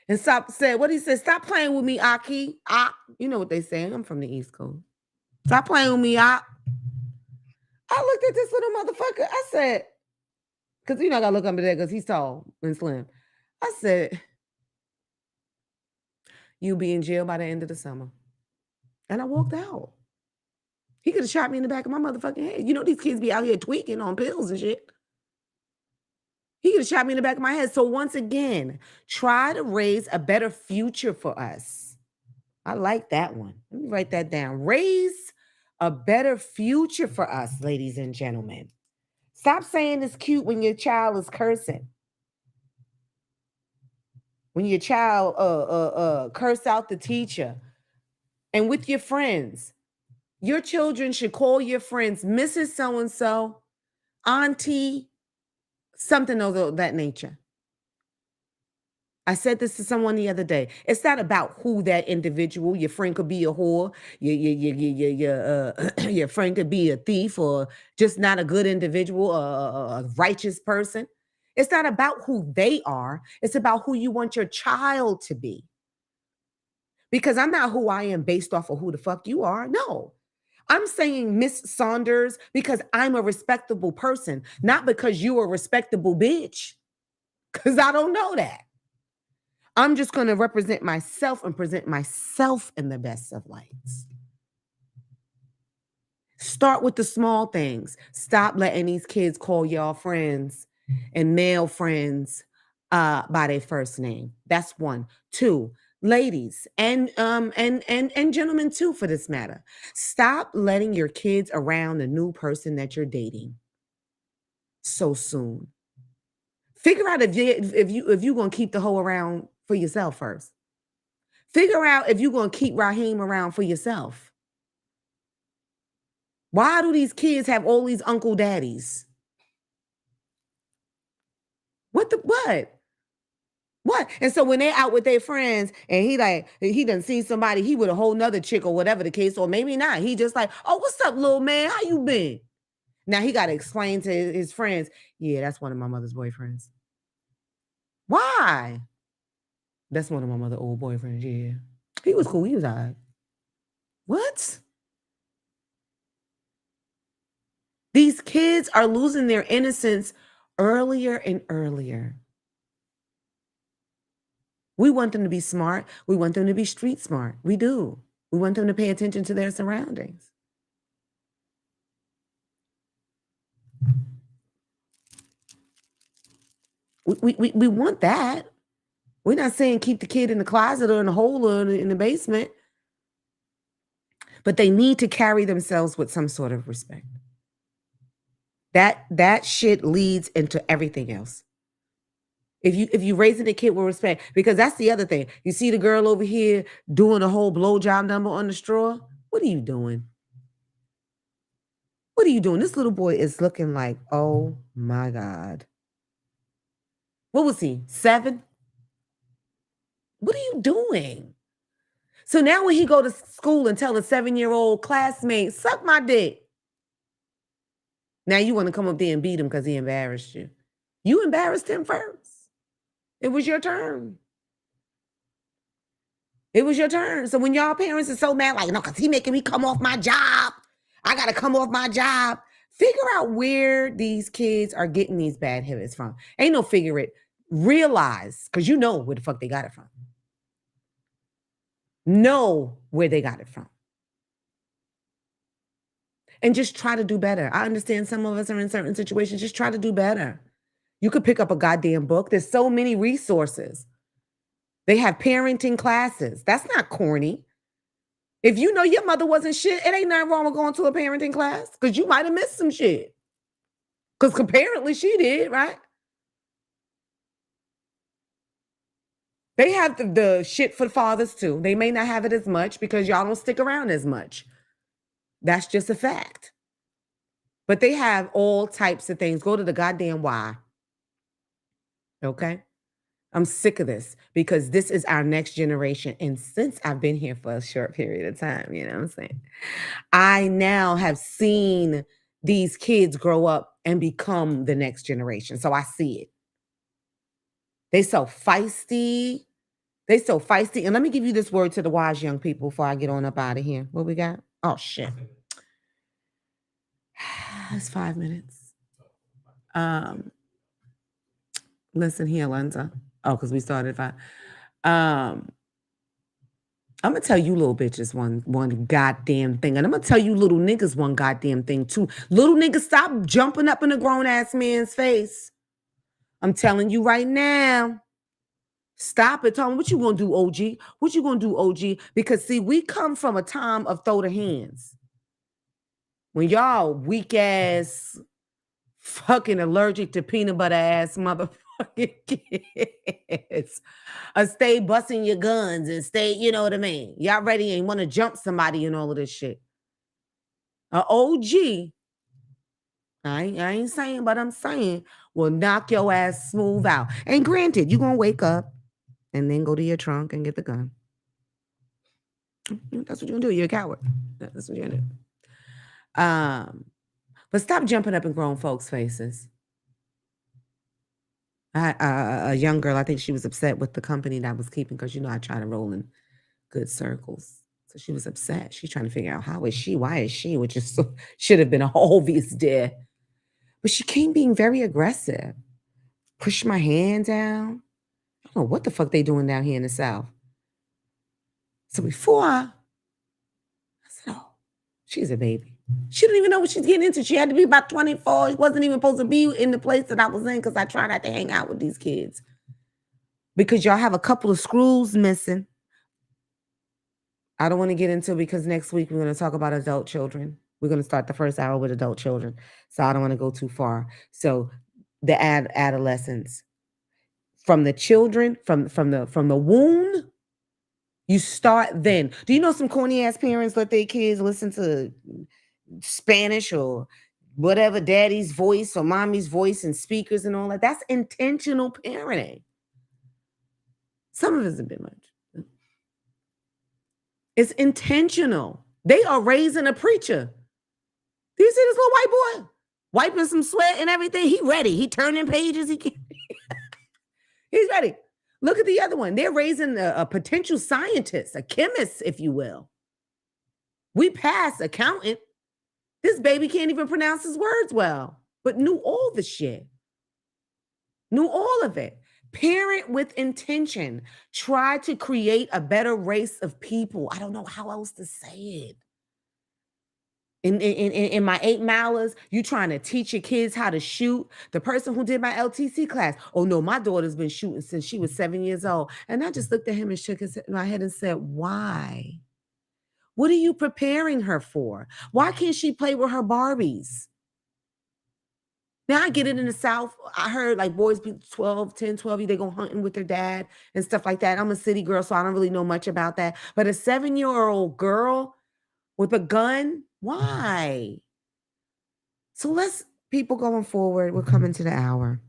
And said, what he said, stop playing with me, Aki. You know what they say. I'm from the East Coast. Stop playing with me, I looked at this little motherfucker. I said, because I gotta look under there because he's tall and slim. I said, you'll be in jail by the end of the summer. And I walked out. He could have shot me in the back of my motherfucking head. You know, these kids be out here tweaking on pills and shit. He could have shot me in the back of my head. So once again, try to raise a better future for us. I like that one. Let me write that down. Raise a better future for us, ladies and gentlemen. Stop saying it's cute when your child is cursing. When your child curse out the teacher. And with your friends. Your children should call your friends Mrs. So-and-so, Auntie, something of that nature. I said this to someone the other day. It's not about who that individual. Your friend could be a whore. Your friend could be a thief or just not a good individual, a righteous person. It's not about who they are. It's about who you want your child to be. Because I'm not who I am based off of who the fuck you are. No. I'm saying Miss Saunders because I'm a respectable person, not because you're a respectable bitch. Because I don't know that. I'm just going to represent myself and present myself in the best of lights. Start with the small things. Stop letting these kids call y'all friends and male friends by their first name. That's one. Two, ladies and gentlemen too, for this matter. Stop letting your kids around the new person that you're dating so soon. Figure out if you're gonna keep the hoe around for yourself first. Figure out if you're gonna keep Raheem around for yourself. Why do these kids have all these uncle daddies? What? What? And so when they're out with their friends and he done seen somebody, he with a whole nother chick or whatever the case, or maybe not. He just like, oh, what's up, little man? How you been? Now he got to explain to his friends, yeah, that's one of my mother's boyfriends. Why? That's one of my mother's old boyfriends, yeah. He was cool. He was all right. What? These kids are losing their innocence earlier and earlier. We want them to be smart. We want them to be street smart. We do. We want them to pay attention to their surroundings. We want that. We're not saying keep the kid in the closet or in the hole or in the basement. But they need to carry themselves with some sort of respect. That shit leads into everything else. If you raising a kid with respect, because that's the other thing. You see the girl over here doing a whole blowjob number on the straw. What are you doing? What are you doing? This little boy is looking like, oh my God. What was he? 7? What are you doing? So now when he go to school and tell a 7-year-old classmate, suck my dick. Now you want to come up there and beat him because he embarrassed you. You embarrassed him first. It was your turn. It was your turn. So when y'all parents are so mad, like, no, because he making me come off my job. I got to come off my job. Figure out where these kids are getting these bad habits from. Ain't no figure it. Realize, because you know where the fuck they got it from. Know where they got it from. And just try to do better. I understand some of us are in certain situations. Just try to do better. You could pick up a goddamn book. There's so many resources. They have parenting classes. That's not corny. If you know your mother wasn't shit, it ain't nothing wrong with going to a parenting class because you might have missed some shit. Because apparently she did, right? They have the shit for fathers too. They may not have it as much because y'all don't stick around as much. That's just a fact. But they have all types of things. Go to the goddamn Y. Okay? I'm sick of this because this is our next generation. And since I've been here for a short period of time, you know what I'm saying? I now have seen these kids grow up and become the next generation. So I see it. They so feisty. They so feisty. And let me give you this word to the wise young people before I get on up out of here. What we got? Oh, shit. It's 5 minutes. Listen here, Lenza. Oh, because we started at 5. I'm gonna tell you little bitches one goddamn thing. And I'm gonna tell you little niggas one goddamn thing too. Little niggas, stop jumping up in a grown-ass man's face. I'm telling you right now. Stop it. Tell me what you gonna do, OG. What you gonna do, OG? Because see, we come from a time of throw the hands. When y'all weak ass, fucking allergic to peanut butter ass motherfucking kids, stay busting your guns and stay, you know what I mean? Y'all ready and want to jump somebody and all of this shit. OG, I ain't saying, but I'm saying, will knock your ass smooth out. And granted, you're gonna wake up and then go to your trunk and get the gun. That's what you're gonna do. You're a coward. That's what you're gonna do. But stop jumping up in grown folks' faces. A young girl, I think she was upset with the company that I was keeping because, you know, I try to roll in good circles. So she was upset. She's trying to figure out how is she, why is she, which is should have been an obvious dare. But she came being very aggressive. Pushed my hand down. I don't know what the fuck they doing down here in the South. So before I said, oh, she's a baby. She didn't even know what she's getting into. She had to be about 24. She wasn't even supposed to be in the place that I was in because I try not to hang out with these kids. Because y'all have a couple of screws missing. I don't want to get into it because next week we're going to talk about adult children. We're going to start the first hour with adult children. So I don't want to go too far. So the adolescents. From the children, from the womb, you start then. Do you know some corny ass parents let their kids listen to Spanish or whatever, daddy's voice or mommy's voice and speakers and all that? That's intentional parenting. Some of it's a bit much. It's intentional. They are raising a preacher. Do you see this little white boy wiping some sweat and everything? He ready. He turning pages. He's ready. Look at the other one. They're raising a potential scientist, a chemist, if you will. We passed accountant. This baby can't even pronounce his words well, but knew all the shit. Knew all of it. Parent with intention. Try to create a better race of people. I don't know how else to say it. In my 8 milers, you trying to teach your kids how to shoot. The person who did my LTC class, oh no, my daughter's been shooting since she was 7 years old. And I just looked at him and shook my head and said, why? What are you preparing her for? Why can't she play with her Barbies? Now I get it in the South. I heard like boys be 10, 12, they go hunting with their dad and stuff like that. I'm a city girl, so I don't really know much about that. But a 7-year-old girl with a gun, why? So let's, people going forward, we're coming to the hour.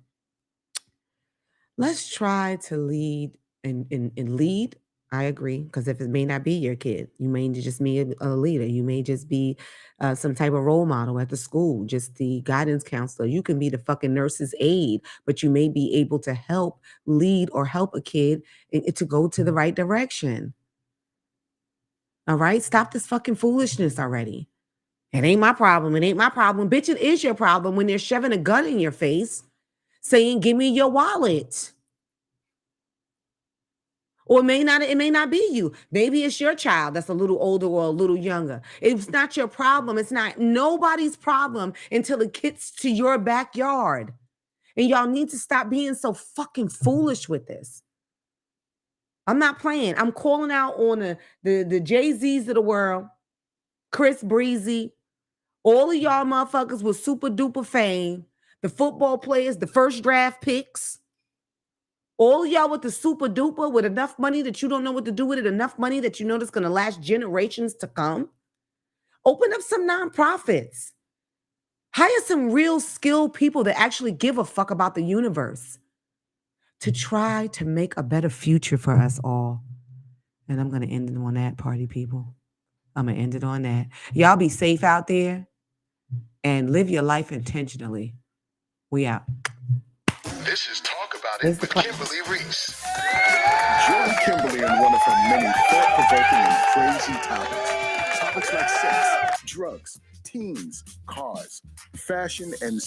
Let's try to lead and lead. I agree, because if it may not be your kid, you may just be a leader. You may just be some type of role model at the school, just the guidance counselor. You can be the fucking nurse's aide, but you may be able to help lead or help a kid to go to the right direction. All right? Stop this fucking foolishness already. It ain't my problem. It ain't my problem. Bitch, it is your problem when they're shoving a gun in your face saying, give me your wallet. Or it may not be you. Maybe it's your child that's a little older or a little younger. It's not your problem. It's not nobody's problem until it gets to your backyard. And y'all need to stop being so fucking foolish with this. I'm not playing. I'm calling out on the Jay-Z's of the world, Chris Breezy, all of y'all motherfuckers with super duper fame the football players, the first draft picks, all y'all with the super duper with enough money that you don't know what to do with it, enough money that you know that's going to last generations to come. Open up some nonprofits. Hire some real skilled people that actually give a fuck about the universe to try to make a better future for us all. And I'm going to end it on that, party people. I'm going to end it on that. Y'all be safe out there and live your life intentionally. We out. This is Talk About Where's It the with clap? Kimberly Riese. Join Kimberly in one of her many thought-provoking and crazy topics. Topics like sex, drugs, teens, cars, fashion, and